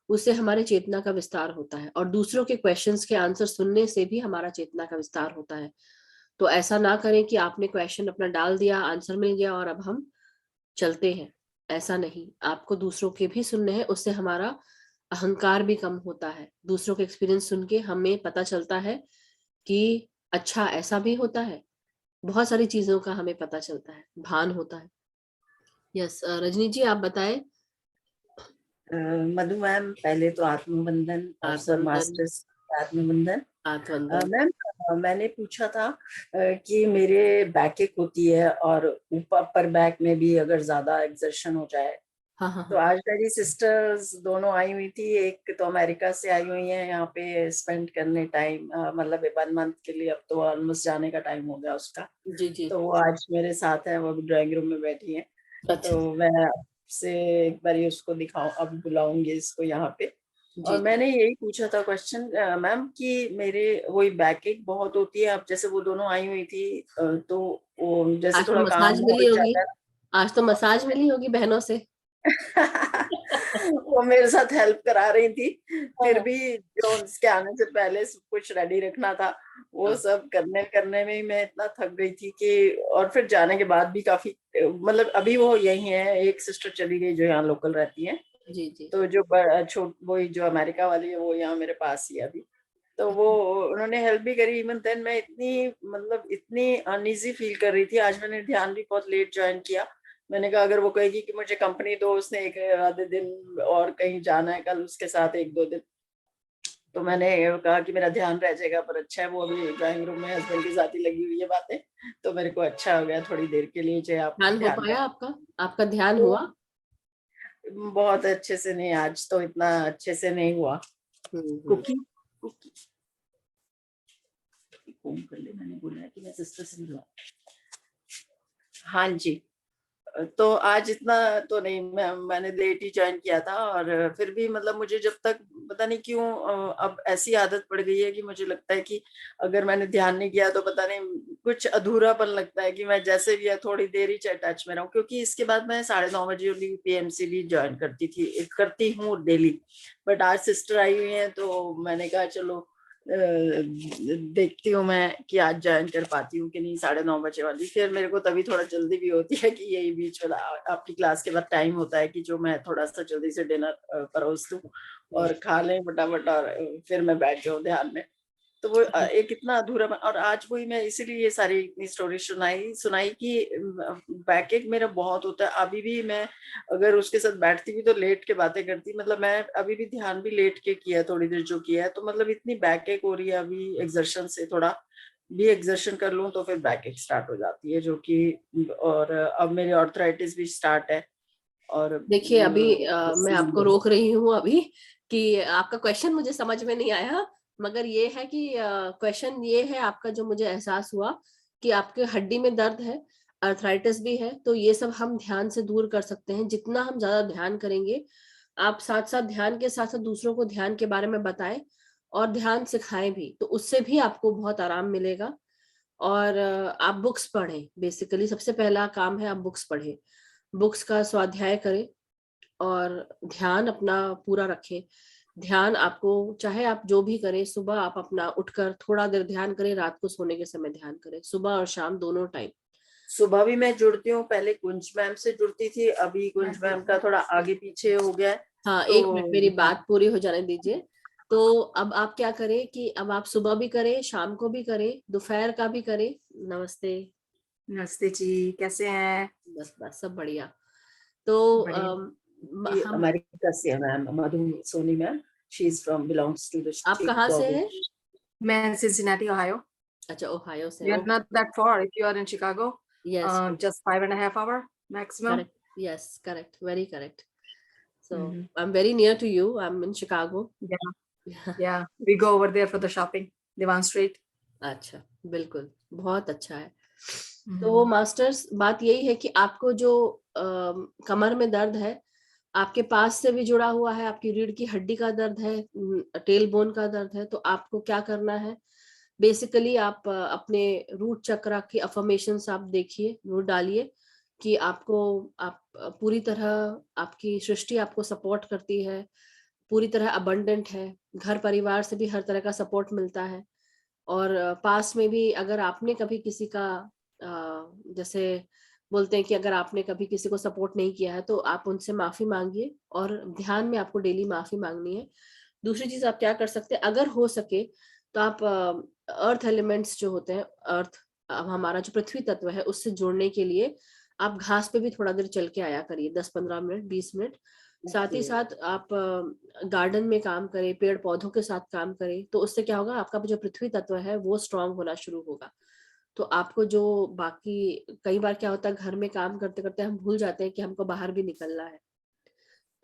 उससे हमारे चेतना का विस्तार होता है, और दूसरों के क्वेश्चंस के आंसर सुनने से भी हमारा चेतना का विस्तार होता है। तो ऐसा ना करें कि आपने क्वेश्चन अपना डाल दिया, आंसर मिल गया और अब हम चलते हैं। ऐसा नहीं, आपको दूसरों के भी सुनने हैं। उससे हमारा अहंकार भी कम होता है। दूसरों के एक्सपीरियंस सुन के हमें पता चलता है कि अच्छा ऐसा भी होता है। बहुत सारी चीजों का हमें पता चलता है, भान होता है। यस, रजनी जी आप बताएं। मधु मैम, पहले तो आत्मबंधन और सब आत्मबंधन। मास्टर्स आत्मबंधन। आत्मबंधन। मैम, मैंने पूछा था कि मेरे बैक एक होती है और ऊपर अपर बैक में भी अगर ज्यादा एक्सर्शन हो जाए। हाँ हाँ तो हाँ। आज मेरी सिस्टर्स दोनों आई हुई थी, एक तो अमेरिका से आई हुई है यहाँ पे स्पेंड करने टाइम, मतलब 1 मंथ के लिए। अब तो ऑलमोस्ट जाने का टाइम हो गया उसका। जी जी। तो वो आज मेरे साथ है, वो अभी ड्राइंग रूम में बैठी है। अच्छा। तो मैं आपसे एक बार उसको दिखाऊं, अब बुलाऊंगी इसको यहाँ पे। जी और जी। मैंने यही पूछा था क्वेश्चन मैम कि मेरे वही बैक एक बहुत होती है। अब जैसे वो दोनों आई हुई थी तो वो जैसे आज तो थोड़ा काम मसाज हो मिली होगी। जाता आज तो मसाज मिली होगी बहनों से। वो मेरे साथ हेल्प करा रही थी। फिर हाँ भी जो उसके आने से पहले सब कुछ रेडी रखना था, वो हाँ। सब करने करने में ही मैं इतना थक गई थी कि। और फिर जाने के बाद भी काफी, मतलब अभी वो यही है, एक सिस्टर चली गई जो यहाँ लोकल रहती है। जी जी। तो जो छोट वही जो अमेरिका वाली है वो यहाँ मेरे पास ही है अभी। तो वो उन्होंने हेल्प भी करी। इवन देन मैं इतनी, मतलब इतनी अनईजी फील कर रही थी। आज मैंने ध्यान भी बहुत लेट ज्वाइन किया। मैंने कहा अगर वो कहेगी कि मुझे कंपनी दो, उसने एक आधे दिन और कहीं जाना है कल उसके साथ 1-2 दिन, तो मैंने कहा कि मेरा ध्यान रह जाएगा। पर अच्छा है वो अभी ड्राइंग रूम में हस्बैंड के साथ ही लगी हुई है बातें। तो मेरे को अच्छा हो गया थोड़ी देर के लिए, चाहे आप ध्यान हो ध्यान पाया रख। आपका? आपका ध्यान तो हुआ? बहुत अच्छे से नहीं, आज तो इतना अच्छे से नहीं हुआ। हम्म। कुकी कुकी फोन कर ले, मैंने बोला है कि मैं सिस्टर से मिलवा। हाँ जी। तो आज इतना तो नहीं, मैंने लेट ही ज्वाइन किया था। और फिर भी मतलब मुझे जब तक, पता नहीं क्यों, अब ऐसी आदत पड़ गई है कि मुझे लगता है कि अगर मैंने ध्यान नहीं किया तो पता नहीं कुछ अधूरापन लगता है कि मैं जैसे भी है थोड़ी देर ही चाहे टच में रहूं। क्योंकि इसके बाद मैं 9:30 बजे पीएमसी भी ज्वाइन करती हूँ डेली। बट आज सिस्टर आई हुई है तो मैंने कहा चलो देखती हूँ मैं कि आज ज्वाइन कर पाती हूँ कि नहीं 9:30 बजे वाली। फिर मेरे को तभी थोड़ा जल्दी भी होती है कि यही बीच वाला आपकी क्लास के बाद टाइम होता है कि जो मैं थोड़ा सा जल्दी से डिनर परोस लूँ और खा लें फटाफट, और फिर मैं बैठ जाऊँ ध्यान में। तो वो एक इतना अधूरा और आज वही मैं इसीलिए ये सारी इतनी स्टोरी सुनाई सुनाई कि बैक एक मेरा बहुत होता है अभी भी। मैं अगर उसके साथ बैठती भी तो लेट के बातें करती, मतलब मैं अभी भी ध्यान भी लेट के किया थोड़ी देर जो किया है। तो मतलब इतनी बैक एक हो रही है अभी, एक्सर्शन से थोड़ा भी एक्सर्शन कर लूं तो फिर बैक एक स्टार्ट हो जाती है जो कि। और अब मेरी ऑर्थराइटिस भी स्टार्ट है। और देखिए अभी मैं आपको इसलिए रोक रही हूँ अभी कि आपका क्वेश्चन मुझे समझ में नहीं आया। मगर ये है कि क्वेश्चन ये है आपका, जो मुझे एहसास हुआ कि आपके हड्डी में दर्द है, अर्थराइटिस भी है। तो ये सब हम ध्यान से दूर कर सकते हैं। जितना हम ज्यादा ध्यान करेंगे, आप साथ साथ ध्यान के साथ साथ दूसरों को ध्यान के बारे में बताएं और ध्यान सिखाएं भी, तो उससे भी आपको बहुत आराम मिलेगा। और आप बुक्स पढ़ें। बेसिकली सबसे पहला काम है आप बुक्स पढ़ें, बुक्स का स्वाध्याय करें और ध्यान अपना पूरा रखें। ध्यान आपको, चाहे आप जो भी करें, सुबह आप अपना उठकर थोड़ा देर ध्यान करें, रात को सोने के समय ध्यान करें, सुबह और शाम दोनों टाइम। सुबह भी मैं जुड़ती हूँ, पहले कुंज मैम से जुड़ती थी, अभी कुंज मैम का थोड़ा आगे पीछे हो गया है। हाँ, एक मिनट मेरी तो बात पूरी हो जाने दीजिए। तो अब आप क्या करें कि अब आप सुबह भी करें, शाम को भी करें, दोपहर का भी करें। नमस्ते। नमस्ते जी, कैसे हैं? बस बस सब बढ़िया। तो बढ़िया। ये हम, अमेरिका से है ma'am, Madhu Soni ma'am. She is from belongs to the आप कहाँ से शिकागो। हैं? मैं सिंसिनाटी, ओहायो। अच्छा, ओहायो से। You're not that far if you are in Chicago. Yes. Just 5.5 hour maximum. Correct. Yes, correct. Very correct. So Mhm. I'm very near to you. I'm in Chicago. Yeah, yeah. We go over there for the shopping. Divan Street. अच्छा, बिल्कुल, बहुत अच्छा है। तो Mhm. Masters, बात यही है कि आपको जो कमर में दर्द है, आपके पास से भी जुड़ा हुआ है, आपकी रीढ़ की हड्डी का दर्द है, टेल बोन का दर्द है। तो आपको क्या करना है, बेसिकली आप अपने रूट चक्रा की अफर्मेशंस आप देखिए, रूट डालिए कि आपको, आप पूरी तरह, आपकी सृष्टि आपको सपोर्ट करती है, पूरी तरह अबंडेंट है, घर परिवार से भी हर तरह का सपोर्ट मिलता है। और पास में भी अगर आपने कभी किसी का जैसे बोलते हैं कि अगर आपने कभी किसी को सपोर्ट नहीं किया है तो आप उनसे माफी मांगिए, और ध्यान में आपको डेली माफी मांगनी है। दूसरी चीज आप क्या कर सकते हैं, अगर हो सके तो आप अर्थ एलिमेंट्स जो होते हैं, अर्थ, हमारा जो पृथ्वी तत्व है, उससे जुड़ने के लिए आप घास पे भी थोड़ा देर चल के आया करिए, 10-15 मिनट, 20 मिनट। साथ ही साथ आप गार्डन में काम करें, पेड़ पौधों के साथ काम करें, तो उससे क्या होगा, आपका जो पृथ्वी तत्व है वो स्ट्रांग होना शुरू होगा। तो आपको जो बाकी, कई बार क्या होता है घर में काम करते करते हम भूल जाते हैं कि हमको बाहर भी निकलना है।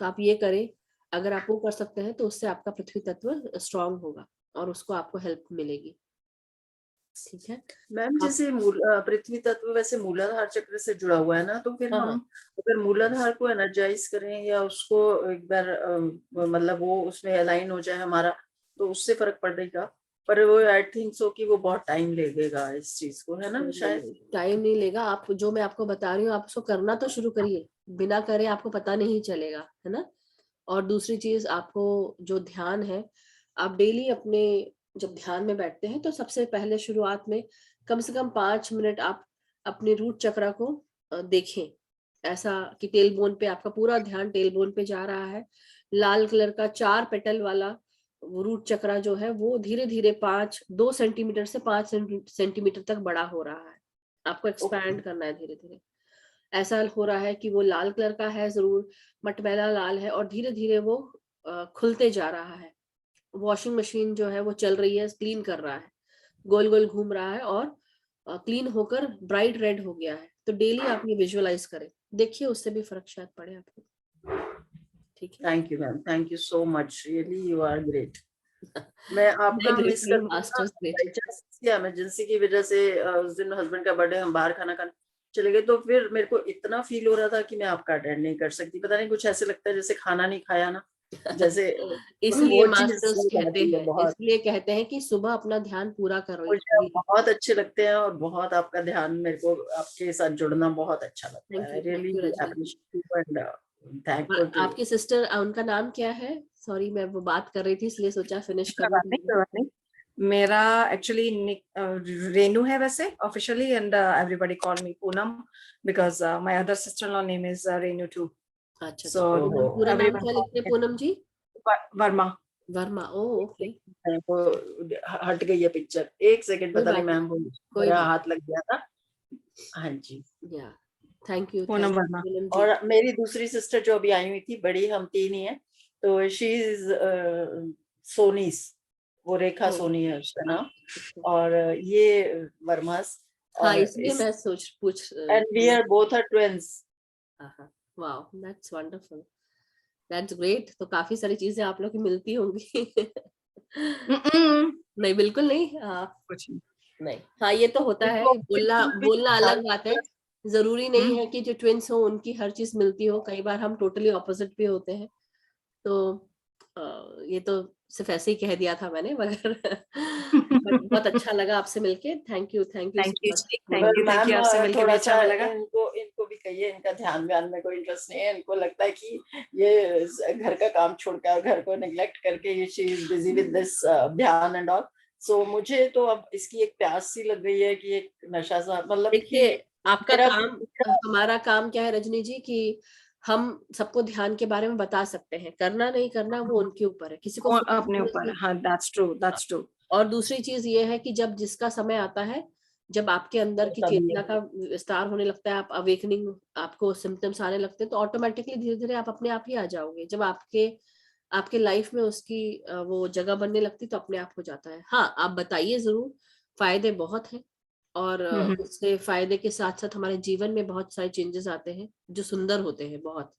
तो आप ये करें, अगर आप वो कर सकते हैं तो उससे आपका पृथ्वी तत्व स्ट्रांग होगा और उसको आपको हेल्प मिलेगी। ठीक है मैम, जैसे पृथ्वी तत्व वैसे मूलाधार चक्र से जुड़ा हुआ है ना, तो फिर हाँ, हम अगर मूलाधार को एनर्जाइज करें या उसको एक बार मतलब वो उसमें अलाइन हो जाए हमारा, तो उससे फर्क पड़ेगा। पर वो आई थिंक सो कि वो बहुत टाइम लगेगा इस चीज को, है ना शायद। टाइम नहीं लेगा। आप जो मैं आपको बता रही हूँ आप उसको करना तो शुरू करिए, बिना करे आपको पता नहीं चलेगा, है ना। और दूसरी चीज, आपको जो ध्यान है, आप डेली अपने जब ध्यान में बैठते हैं तो सबसे पहले शुरुआत में कम से कम 5 मिनट आप अपने रूट चक्र को देखें, ऐसा कि टेल बोन पे आपका पूरा ध्यान टेल बोन पे जा रहा है। लाल कलर का 4 पेटल वाला वो रूट चक्र जो है वो धीरे धीरे 2 सेंटीमीटर से 5 सेंटीमीटर तक बड़ा हो रहा है। आपको एक्सपैंड करना है धीरे धीरे। ऐसा हो रहा है कि वो लाल कलर का है, जरूर मटमैला लाल है, और धीरे धीरे वो खुलते जा रहा है। वॉशिंग मशीन जो है वो चल रही है, क्लीन कर रहा है, गोल गोल घूम रहा है और क्लीन होकर ब्राइट रेड हो गया है। तो डेली आप ये विजुअलाइज करें, देखिए उससे भी फर्क शायद पड़े आपको। ठीक है, thank you ma'am, thank you so much, really you are great. मैं आपका मिस करती हूँ, इमरजेंसी की वजह से उस दिन हस्बैंड का बर्थडे, हम बाहर खाना खाने चले गए, तो फिर मेरे को इतना फील हो रहा था कि मैं आपका अटेंड नहीं कर सकती। पता नहीं, कुछ ऐसे लगता है जैसे खाना नहीं खाया ना, जैसे इसलिए वो चीज मास्टर्स कहते आती है हैं, बहुत। इसलिए कहते हैं कि सुबह अपना ध्यान पूरा करो। मुझे आप बहुत अच्छे लगते हैं और बहुत आपका ध्यान, मेरे को आपके साथ जुड़ना बहुत अच्छा लगता है। Thank really you Rajni ji. Appreciate you and thankful to you. आपकी सिस्टर, उनका नाम क्या है? सॉरी, मैं वो बात कर रही थी इसलिए सोचा फिनिश कर लूं। मेरा एक्चुअली रेनू है वैसे officially, and everybody call me Poonam because my other sister in law name is Renu too. अच्छा, सो पूनम, पूरा नाम एवरीवन क्या लिखते हैं पूनम जी? वर्मा। Verma, oh okay. वो हट गई है पिक्चर, एक सेकंड, कोई पता नहीं बात मैम, नहीं, कोई मेरा बात हाथ लग गया था। हाँ जी। या थैंक यू पूनम वर्मा। पूनम जी। और मेरी दूसरी सिस्टर जो अभी आई हुई थी, बड़ी, हम तीन ही हैं, तो शी इज सोनीस, वो रेखा ओ, सोनी है उसका नाम, अच्छा। और ये वर्मास। हाँ, और इसलिए इस मैं पूछ and we are both are twins. Wow, that's wonderful, that's great. तो काफी सारी चीजें आप लोग की मिलती होंगी। नहीं, बिल्कुल नहीं, कुछ नहीं। हाँ, ये तो होता है, बोलना बोलना अलग बात है। जरूरी नहीं है कि जो ट्विंस हो उनकी हर चीज मिलती हो, कई बार हम टोटली ऑपोजिट भी होते हैं। तो ये तो सिर्फ ऐसे ही कह दिया था मैंने, मगर बट बहुत अच्छा लगा आपसे मिलके। Thank you thank so you much. Thank you, आपसे मिलके भी थोड़ा अच्छा सा लगा। इनको इनको भी कहिए, इनका ध्यान व्यान में कोई इंटरेस्ट नहीं है। इनको लगता है कि ये घर का काम छोड़कर, घर को निग्लेक्ट करके, ये she is busy with this ध्यान एंड ऑल। सो मुझे तो अब इसकी एक प्यास सी लग गई है कि एक नशा सा, मतलब कि देखिए, आपका मेरा काम, हमारा काम क्या है रजनी जी, कि हम सबको ध्यान के बारे में बता सकते हैं, करना नहीं करना वो उनके ऊपर है, किसी को और अपने फोर्स ऊपर, नहीं। हाँ दैट्स ट्रू दैट्स ट्रू। और दूसरी चीज ये है कि जब जिसका समय आता है, जब आपके अंदर की तभी चेतना का विस्तार होने लगता है, आप अवेकनिंग, आपको सिम्टम्स आने लगते हैं, तो ऑटोमेटिकली धीरे धीरे आप अपने आप ही आ जाओगे। जब आपके आपके लाइफ में उसकी वो जगह बनने लगती तो अपने आप हो जाता है। हाँ, आप बताइए जरूर, फायदे बहुत हैं। और उससे फायदे के साथ साथ हमारे जीवन में बहुत सारे चेंजेस आते हैं जो सुंदर होते हैं बहुत।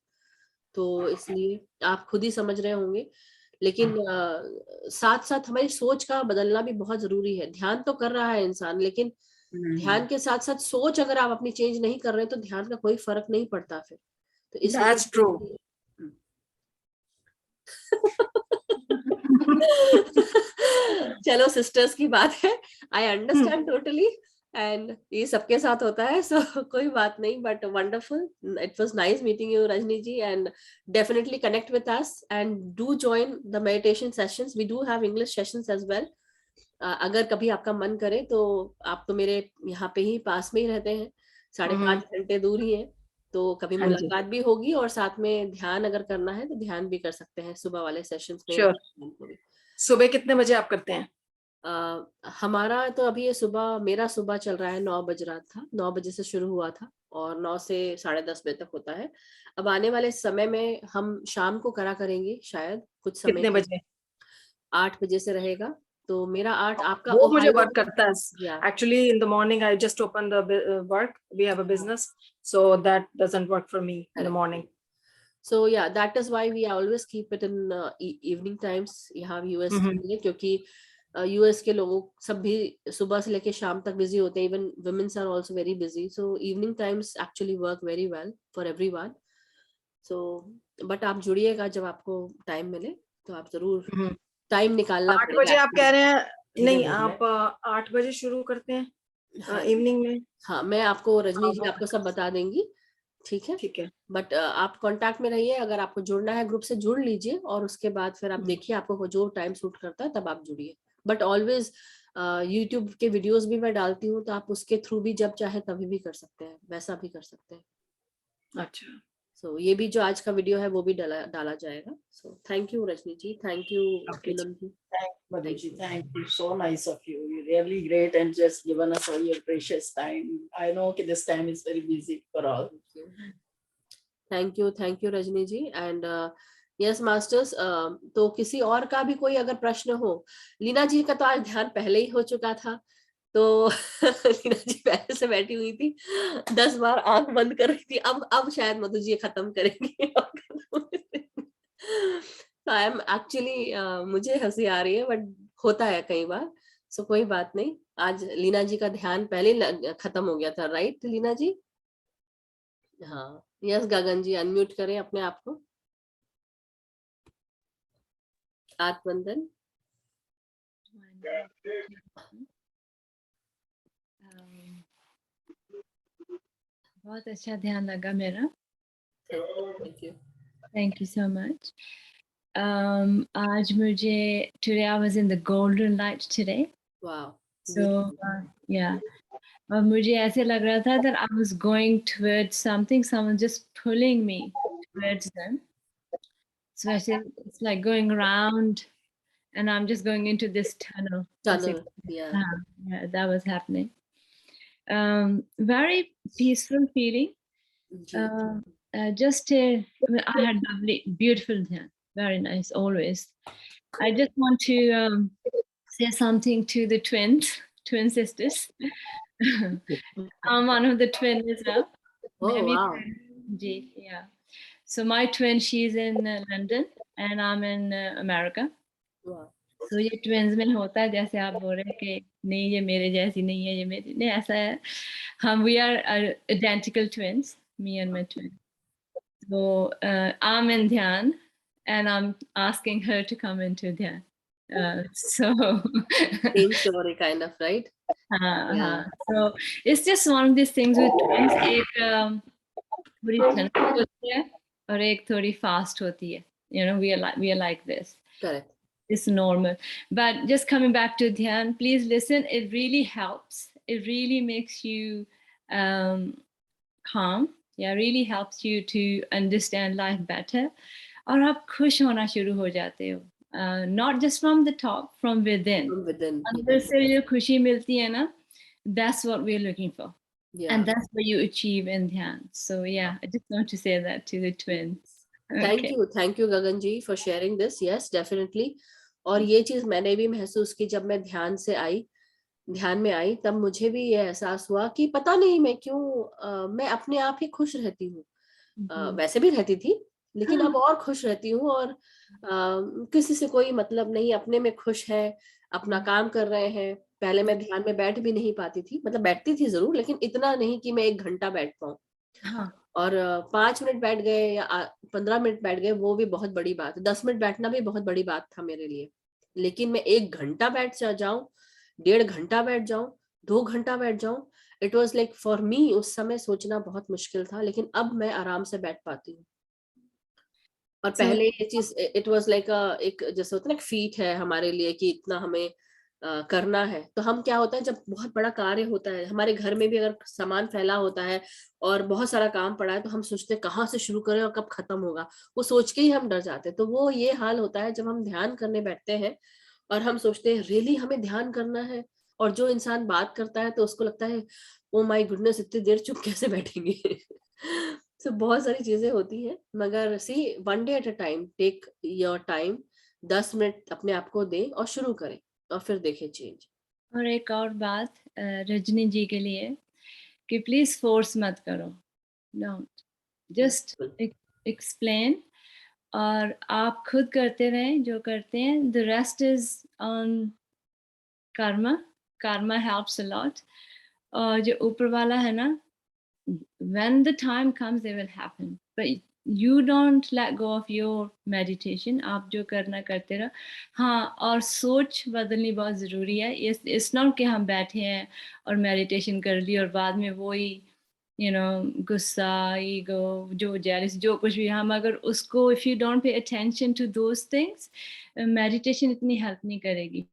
तो इसलिए आप खुद ही समझ रहे होंगे। लेकिन साथ साथ हमारी सोच का बदलना भी बहुत जरूरी है। ध्यान तो कर रहा है इंसान, लेकिन ध्यान के साथ साथ सोच अगर आप अपनी चेंज नहीं कर रहे तो ध्यान का कोई फर्क नहीं पड़ता फिर। तो दैट्स ट्रू। इसलिए चलो, सिस्टर्स की बात है, आई अंडरस्टैंड टोटली। एंड ये सबके साथ होता है, सो कोई बात नहीं, but wonderful, it was nice meeting you Rajni ji, and definitely connect with us and do join the meditation sessions, we do have English sessions as well. अगर कभी आपका मन करे तो, आप तो मेरे यहाँ पे ही पास में ही रहते हैं, 5.5 घंटे दूर ही है, तो कभी हाँ जी, मुलाकात भी होगी, और साथ में ध्यान अगर करना है तो ध्यान भी कर सकते हैं सुबह वाले सेशंस में या श्योर। शाम को भी। सुबह कितने बजे आप करते हैं? हमारा तो अभी ये सुबह, मेरा सुबह चल रहा है, 9 बज रहा था, 9 बजे से शुरू हुआ था, और 9 से 10:30 बजे तक होता है। अब आने वाले समय में हम शाम को करा करेंगे शायद कुछ समय कितने के बजे? 8 बजे से रहेगा। तो मेरा 8 आपका वो मुझे ओहायो वर्क करता है. या Actually, in the morning, I just open the work. We have a business, so that doesn't work for me in the morning. So yeah, that is why we always keep it in evening times यहाँ US के लिए, क्योंकि US के लोगों सब भी सुबह से लेके शाम तक बिजी होते हैं. Even women are also very busy. So evening times actually work very well for everyone. So but आप जुड़िएगा जब आपको टाइम मिले, तो आप जरूर टाइम निकालना 8 पड़ेगा. बजे आप कह रहे हैं? नहीं, आप 8 बजे शुरू करते हैं इवनिंग में? हाँ, मैं आपको रजनी जी आपको सब बता देंगी. ठीक है, ठीक है. बट आप कांटेक्ट में रहिए. अगर आपको जुड़ना है ग्रुप से जुड़ लीजिए, और उसके बाद फिर आप देखिए आपको जो टाइम सूट करता है तब आप जुड़िए. बट ऑलवेज यूट्यूब के वीडियोस भी मैं डालती हूँ, तो आप उसके थ्रू भी जब चाहे तभी भी कर सकते हैं, वैसा भी कर सकते हैं. अच्छा. सो ये भी जो आज का वीडियो है वो भी डाला जाएगा. So thank you Rajni ji, thank you Poonam ji. Madhu ji, thank you. So nice of you. You're really great and just given us all your precious time. I know that this time is very busy for all. Thank you Rajni ji. And yes masters, तो किसी और का भी कोई अगर प्रश्न हो. लीना जी का तो आज ध्यान पहले ही हो चुका था, तो लीना जी पहले से बैठी हुई थी, 10 बार आंख बंद कर रही थी. अब शायद मधु जी खत्म करेंगे. आई एम एक्चुअली, मुझे हंसी आ रही है, बट होता है कई बार. सो कोई बात नहीं, आज लीना जी का ध्यान पहले खत्म हो गया था. राइट लीना जी? हाँ. यस गगन जी, अनम्यूट करें अपने आप को. आत्मबंधन. बहुत अच्छा ध्यान लगा मेरा. Thank you so much. आज मुझे today I was in the golden light today. Wow. So yeah. और मुझे ऐसे लग रहा था that I was going towards something, someone just pulling me towards them. So I said it's like going around, and I'm just going into this tunnel. Yeah, that was happening. Very peaceful feeling. I had lovely, beautiful dhyan. Very nice, always. I just want to say something to the twin sisters. I'm one of the twins as well. Oh, wow. Yeah. So my twin, she's in London and I'm in America. Wow. So ये twins में होता है जैसे आप बोल रहे हैं कि नहीं ये मेरे जैसी नहीं है, ये मेरी नहीं, ऐसा है. We are identical twins, me and my twin. So I'm in dhyan and I'm asking her to come into dhyan. So same story kind of, right? Yeah. So it's just one of these things with twins. एक थोड़ी ठंडी होती है और एक थोड़ी fast होती है. You know, we are like this. Correct. It's normal. But just coming back to dhyan, please listen. It really helps. It really makes you calm. Yeah, really helps you to understand life better. और आप खुश होना शुरू हो जाते हो. Not just from the top, from within. From within. अंदर से जो खुशी मिलती है ना, that's what we're looking for. Yeah. And that's what you achieve in dhyan. So yeah, I just want to say that to the twins. Thank you Gagan ji for sharing this. Yes, definitely. और ये चीज मैंने भी महसूस की जब मैं ध्यान में आई, तब मुझे भी ये एहसास हुआ कि पता नहीं मैं क्यों मैं अपने आप ही खुश रहती हूँ. वैसे भी रहती थी, लेकिन अब और खुश रहती हूँ, और किसी से कोई मतलब नहीं, अपने में खुश है, अपना काम कर रहे हैं. पहले मैं ध्यान में बैठ भी नहीं पाती थी, मतलब बैठती थी जरूर, लेकिन इतना नहीं कि मैं 1 घंटा बैठ पाऊँ. और 5 मिनट बैठ गए या 15 मिनट बैठ गए, वो भी बहुत बड़ी बात है. 10 मिनट बैठना भी बहुत बड़ी बात था मेरे लिए. लेकिन मैं 1 घंटा बैठ जाऊं, 1.5 घंटा बैठ जाऊं, 2 घंटा बैठ जाऊं, it was like for me उस समय सोचना बहुत मुश्किल था. लेकिन अब मैं आराम से बैठ पाती हूँ. और पहले ये चीज इट वॉज लाइक एक जैसे होता है ना, फीट है हमारे लिए कि इतना हमें करना है. तो हम क्या होता है, जब बहुत बड़ा कार्य होता है हमारे घर में भी, अगर सामान फैला होता है और बहुत सारा काम पड़ा है, तो हम सोचते हैं कहाँ से शुरू करें और कब खत्म होगा. वो सोच के ही हम डर जाते हैं. तो वो ये हाल होता है जब हम ध्यान करने बैठते हैं और हम सोचते हैं रियली हमें ध्यान करना है, और जो इंसान बात करता है तो उसको लगता है ओ माय गुडनेस इतनी देर चुप कैसे बैठेंगे। तो बहुत सारी चीजें होती हैं, मगर see one day at a time, take your time, 10 minute अपने आप को दें और शुरू करें और फिर देखें चेंज। और एक और बात रजनी जी के लिए कि प्लीज फोर्स मत करो, डोंट, जस्ट एक्सप्लेन, और आप खुद करते रहें जो करते हैं, the rest is on karma helps a lot, और जो ऊपर वाला है ना, when the time comes they will happen, but you don't let go of your meditation, आप जो करना करते रहो। हाँ, और सोच बदलनी बहुत ज़रूरी है। it's not कि हम बैठे हैं और मेडिटेशन कर ली और बाद में वही गुस्सा, ईगो, जो जेलस, जो कुछ भी, हम अगर उसको if you don't pay attention to those things, meditation इतनी हेल्प नहीं करेगी।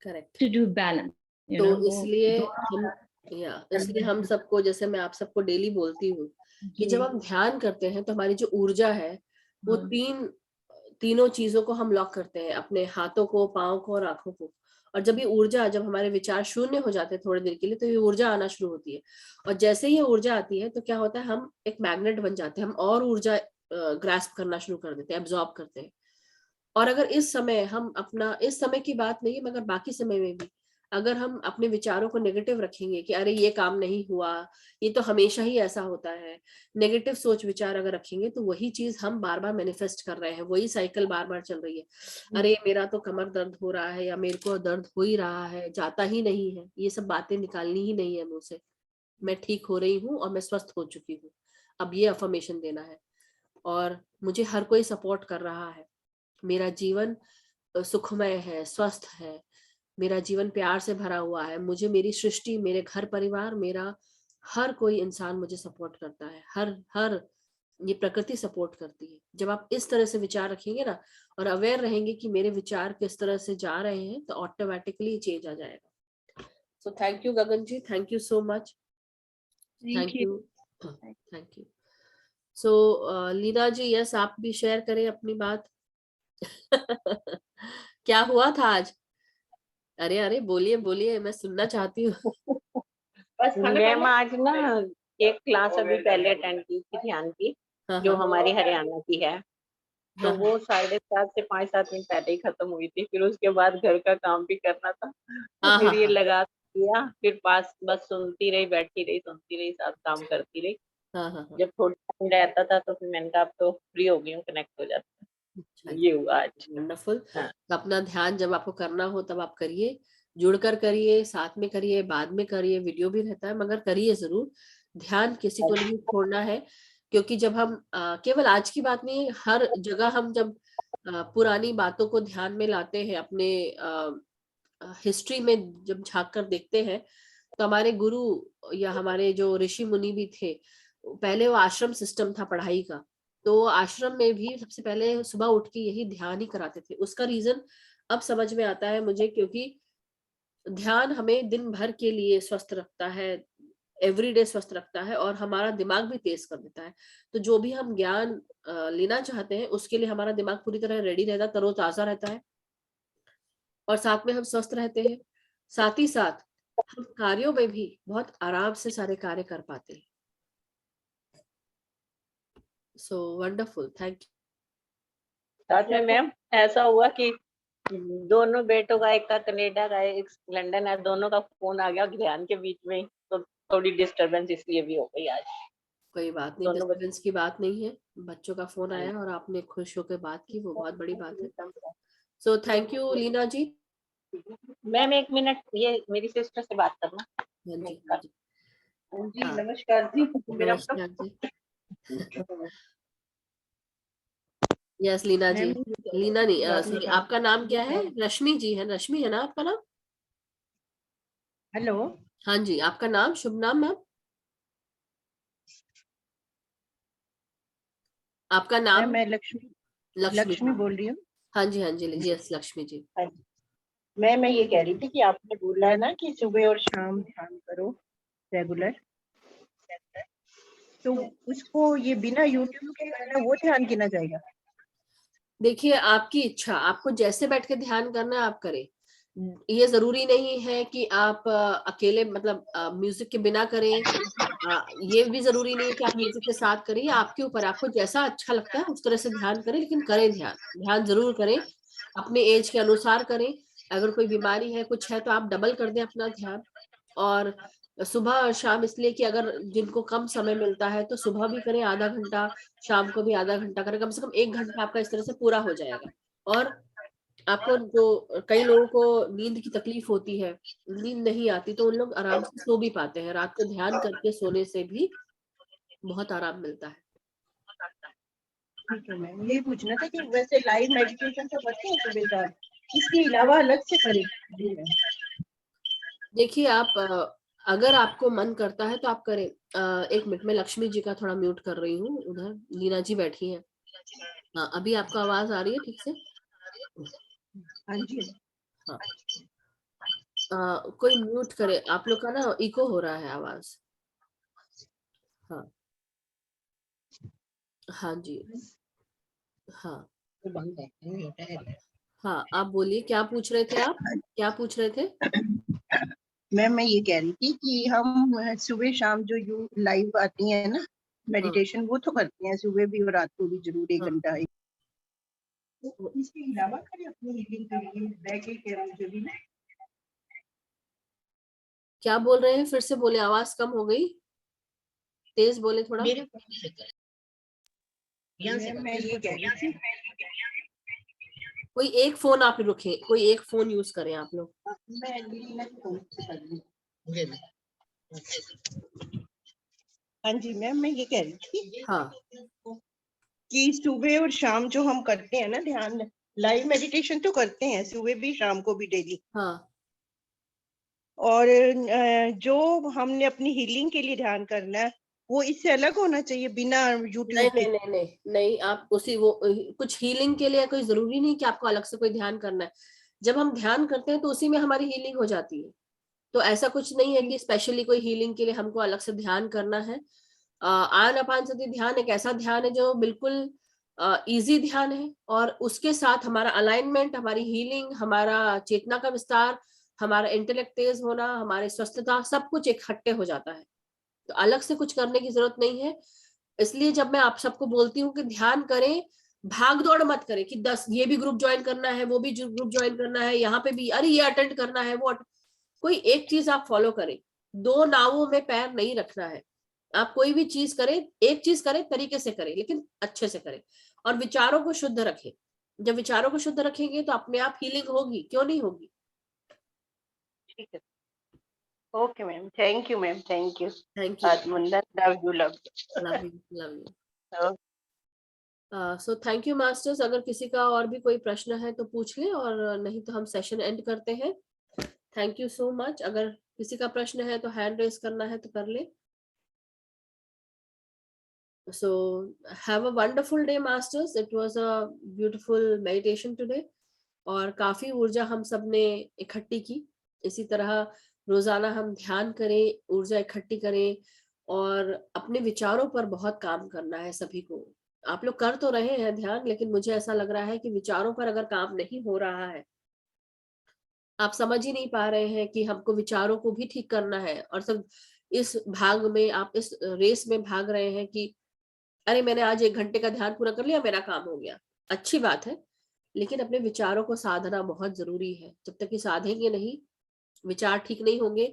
करेक्ट। to do balance, तो इसलिए हम सबको, जैसे मैं आप सबको डेली बोलती हूँ कि जब हम ध्यान करते हैं तो हमारी जो ऊर्जा है वो तीनों चीजों को हम लॉक करते हैं, अपने हाथों को, पाँव को और आंखों को। और जब ये ऊर्जा, जब हमारे विचार शून्य हो जाते हैं थोड़ी देर के लिए, तो ये ऊर्जा आना शुरू होती है। और जैसे ही ये ऊर्जा आती है तो क्या होता है, हम एक मैग्नेट बन जाते हैं, हम और ऊर्जा ग्रास्प करना शुरू कर देते हैं, एब्जॉर्ब करते हैं। और अगर इस समय हम अपना, इस समय की बात नहीं मगर बाकी समय में भी, अगर हम अपने विचारों को नेगेटिव रखेंगे कि अरे ये काम नहीं हुआ, ये तो हमेशा ही ऐसा होता है, नेगेटिव सोच विचार अगर रखेंगे, तो वही चीज हम बार बार मैनिफेस्ट कर रहे हैं, वही साइकिल बार बार चल रही है। अरे मेरा तो कमर दर्द हो रहा है, या मेरे को दर्द हो ही रहा है, जाता ही नहीं है, ये सब बातें निकालनी ही नहीं है मुंह से। मैं ठीक हो रही हूँ और मैं स्वस्थ हो चुकी हूँ, अब ये अफर्मेशन देना है। और मुझे हर कोई सपोर्ट कर रहा है, मेरा जीवन सुखमय है, स्वस्थ है, मेरा जीवन प्यार से भरा हुआ है, मुझे मेरी सृष्टि, मेरे घर परिवार, मेरा हर कोई इंसान मुझे सपोर्ट करता है, हर ये प्रकृति सपोर्ट करती है। जब आप इस तरह से विचार रखेंगे ना और अवेयर रहेंगे कि मेरे विचार किस तरह से जा रहे हैं, तो ऑटोमेटिकली चेंज आ जाएगा। So thank you Gagan ji, thank you so much, thank you. So Leena ji, yes, आप भी शेयर करें अपनी बात। क्या हुआ था आज? अरे अरे बोलिए बोलिए, मैं सुनना चाहती हूँ। बस मैम आज ना एक क्लास अभी पहले अटेंड की थी ध्यान की, जो हमारी हरियाणा की है, तो वो 7:30 से 5-7 मिनट पहले ही खत्म हुई थी। फिर उसके बाद घर का काम भी करना था, फिर ये लगा दिया, फिर पास बस सुनती रही, बैठी रही, सुनती रही, साथ काम करती रही। जब थोड़ा टाइम रहता था तो फिर मैंने कहा अब तो फ्री हो गई हूँ, कनेक्ट हो जाता है। ये हुआ आज। वंडरफुल। अपना ध्यान जब आपको करना हो तब आप करिए, जुड़कर करिए, साथ में करिए, बाद में करिए, वीडियो भी रहता है, मगर करिए जरूर। ध्यान किसी को नहीं छोड़ना है, क्योंकि जब हम केवल आज की बात नहीं, हर जगह हम जब पुरानी बातों को ध्यान में लाते हैं, अपने हिस्ट्री में जब झांक कर देखते हैं, तो हमारे गुरु या हमारे जो ऋषि मुनि भी थे, पहले वो आश्रम सिस्टम था पढ़ाई का, तो आश्रम में भी सबसे पहले सुबह उठ के यही ध्यान ही कराते थे। उसका रीजन अब समझ में आता है मुझे, क्योंकि ध्यान हमें दिन भर के लिए स्वस्थ रखता है, एवरीडे स्वस्थ रखता है, और हमारा दिमाग भी तेज कर देता है। तो जो भी हम ज्ञान लेना चाहते हैं, उसके लिए हमारा दिमाग पूरी तरह रेडी रहता है, तरोताजा रहता है, और साथ में हम स्वस्थ रहते हैं। साथ ही साथ हम कार्यों में भी बहुत आराम से सारे कार्य कर पाते हैं। So wonderful, thank you. साथ में मैम ऐसा हुआ कि दोनों बेटों का, एक का कनाडा का, एक लंदन है, दोनों का फोन आ गया ध्यान के बीच में, तो थोड़ी डिस्टरबेंस इसलिए भी हो गई आज। कोई बात नहीं, डिस्टरबेंस की बात नहीं है, बच्चों का फोन आया और आपने खुश होकर बात की, वो बहुत बड़ी बात है। So thank you Leena ji. Ma'am 1 minute, ये मेरी सिस्टर से बात करना। जी नमस्कार जी। नमस्कार जी। यस लीना जी, लीना नहीं, सॉरी, आपका नाम क्या है? रश्मि जी है, रश्मि है ना आपका नाम? हेलो, हाँ जी, आपका नाम, शुभ नाम मैम? आपका नाम? मैं लक्ष्मी बोल रही हूँ। हाँ जी हाँ जी, यस लक्ष्मी जी। मैं ये कह रही थी कि आपने बोला है ना कि सुबह और शाम ध्यान करो रेगुलर, तो उसको ये बिना यूट्यूब के करना, वो ध्यान गिना जाएगा? देखिए आपकी इच्छा, आपको जैसे बैठ के ध्यान करना है आप करें। ये जरूरी नहीं है कि आप अकेले मतलब म्यूजिक के बिना करें, ये भी जरूरी नहीं है कि आप म्यूजिक के साथ करें, ये आपके ऊपर, आपको जैसा अच्छा लगता है उस तरह से ध्यान करें, लेकिन करें ध्यान जरूर करें, अपने एज के अनुसार करें। अगर कोई बीमारी है, कुछ है, तो आप डबल कर दें अपना ध्यान। और सुबह और शाम इसलिए कि अगर जिनको कम समय मिलता है तो सुबह भी करें आधा घंटा, शाम को भी आधा घंटा करें, कम से कम 1 घंटा आपका इस तरह से पूरा हो जाएगा। और आपको जो कई लोगों को नींद की तकलीफ होती है, नींद नहीं आती, तो उन लोग आराम से सो भी पाते हैं। रात को ध्यान करके सोने से भी बहुत आराम मिलता है। ठीक है मैम, ये पूछना था कि वैसे लाइव मेडिटेशन तो करते हैं सुबह शाम, इसके अलावा अलग से करें? देखिए, आप अगर आपको मन करता है तो आप करें। 1 मिनट में लक्ष्मी जी का थोड़ा म्यूट कर रही हूँ, उधर लीना जी बैठी हैं। हाँ, अभी आपको आवाज आ रही है ठीक से? हाँ जी। हाँ, कोई म्यूट करे, आप लोग का ना इको हो रहा है आवाज। हाँ हाँ जी, हाँ हाँ, आप बोलिए, क्या पूछ रहे थे आप? क्या पूछ रहे थे? मैम मैं ये कह रही थी कि हम सुबह शाम जो यू लाइव आती है ना मेडिटेशन, वो तो करते हैं सुबह भी और रात को भी जरूर 1 घंटा। तो इसके अलावा करें अपनी हीलिंग के लिए बैक के भी ना? क्या बोल रहे हैं? फिर से बोले, आवाज कम हो गई, तेज बोले थोड़ा। मैं ये कह रही थी, कोई एक फोन आप रखें, कोई एक फोन यूज करें आप लोग। हाँ जी मैम, मैं ये कह रही थी हाँ कि सुबह और शाम जो हम करते हैं ना ध्यान, लाइव मेडिटेशन तो करते हैं सुबह भी शाम को भी डेली, हाँ, और जो हमने अपनी हीलिंग के लिए ध्यान करना है वो इससे अलग होना चाहिए बिना यूट्यूब नहीं के? नहीं नहीं नहीं नहीं, आप उसी वो कुछ हीलिंग के लिए कोई जरूरी नहीं कि आपको अलग से कोई ध्यान करना है। जब हम ध्यान करते हैं तो उसी में हमारी हीलिंग हो जाती है। तो ऐसा कुछ नहीं है कि स्पेशली कोई हीलिंग के लिए हमको अलग से ध्यान करना है। आनापानसति ध्यान एक ऐसा ध्यान है जो बिल्कुल इजी ध्यान है, और उसके साथ हमारा अलाइनमेंट, हमारी हीलिंग, हमारा चेतना का विस्तार, हमारा इंटेलेक्ट तेज होना, हमारी स्वस्थता, सब कुछ इकट्ठे हो जाता है। तो अलग से कुछ करने की जरूरत नहीं है। इसलिए जब मैं आप सबको बोलती हूँ कि ध्यान करें, भाग दौड़ मत करें कि 10 ये भी ग्रुप ज्वाइन करना है, वो भी ग्रुप ज्वाइन करना है, यहाँ पे भी अरे ये अटेंड करना है, वो कोई एक चीज आप फॉलो करें। 2 नावों में पैर नहीं रखना है। आप कोई भी चीज करें, एक चीज करें, तरीके से करें, लेकिन अच्छे से करें, और विचारों को शुद्ध रखें। जब विचारों को शुद्ध रखेंगे तो अपने आप हीलिंग होगी, क्यों नहीं होगी। ठीक है, okay ma'am, thank you ma'am, thank you. Thank you, love you love you, love you. So thank you masters. अगर किसी का और भी कोई प्रश्न है तो पूछ ले, और नहीं तो हम सेशन एंड करते हैं। Thank you so much. अगर किसी का प्रश्न है तो हैंड रेस करना है तो कर ले। So have a wonderful day masters. It was a beautiful meditation today. और काफी ऊर्जा हम सब ने इकट्ठी की। इसी तरह रोजाना हम ध्यान करें, ऊर्जा इकट्ठी करें, और अपने विचारों पर बहुत काम करना है सभी को। आप लोग कर तो रहे हैं ध्यान, लेकिन मुझे ऐसा लग रहा है कि विचारों पर अगर काम नहीं हो रहा है, आप समझ ही नहीं पा रहे हैं कि हमको विचारों को भी ठीक करना है, और सब इस भाग में, आप इस रेस में भाग रहे हैं कि अरे मैंने आज 1 घंटे का ध्यान पूरा कर लिया, मेरा काम हो गया। अच्छी बात है, लेकिन अपने विचारों को साधना बहुत जरूरी है। जब तक कि साधेंगे नहीं, विचार ठीक नहीं होंगे,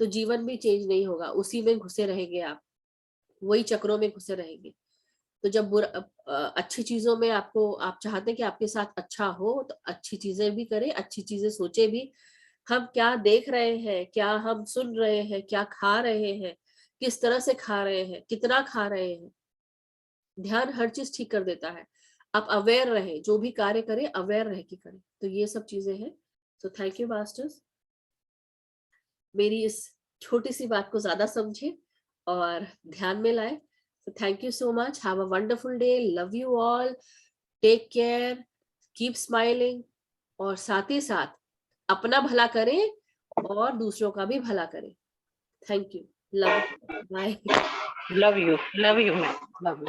तो जीवन भी चेंज नहीं होगा। उसी में घुसे रहेंगे आप, वही चक्रों में घुसे रहेंगे। तो जब अच्छी चीजों में आपको, आप चाहते हैं कि आपके साथ अच्छा हो, तो अच्छी चीजें भी करें, अच्छी चीजें सोचे भी। हम क्या देख रहे हैं, क्या हम सुन रहे हैं, क्या खा रहे हैं, किस तरह से खा रहे हैं, कितना खा रहे हैं, ध्यान हर चीज ठीक कर देता है। आप अवेयर रहे, जो भी कार्य करें अवेयर रह के करें। तो ये सब चीजें हैं। सो थैंक यू मास्टर्स, मेरी इस छोटी सी बात को ज्यादा समझे और ध्यान में लाए। So thank you so much. Have a wonderful day. Love you all. Take care. Keep smiling. और साथ ही साथ अपना भला करें और दूसरों का भी भला करें। Thank you. Love you. Bye. Love you ma'am, love you.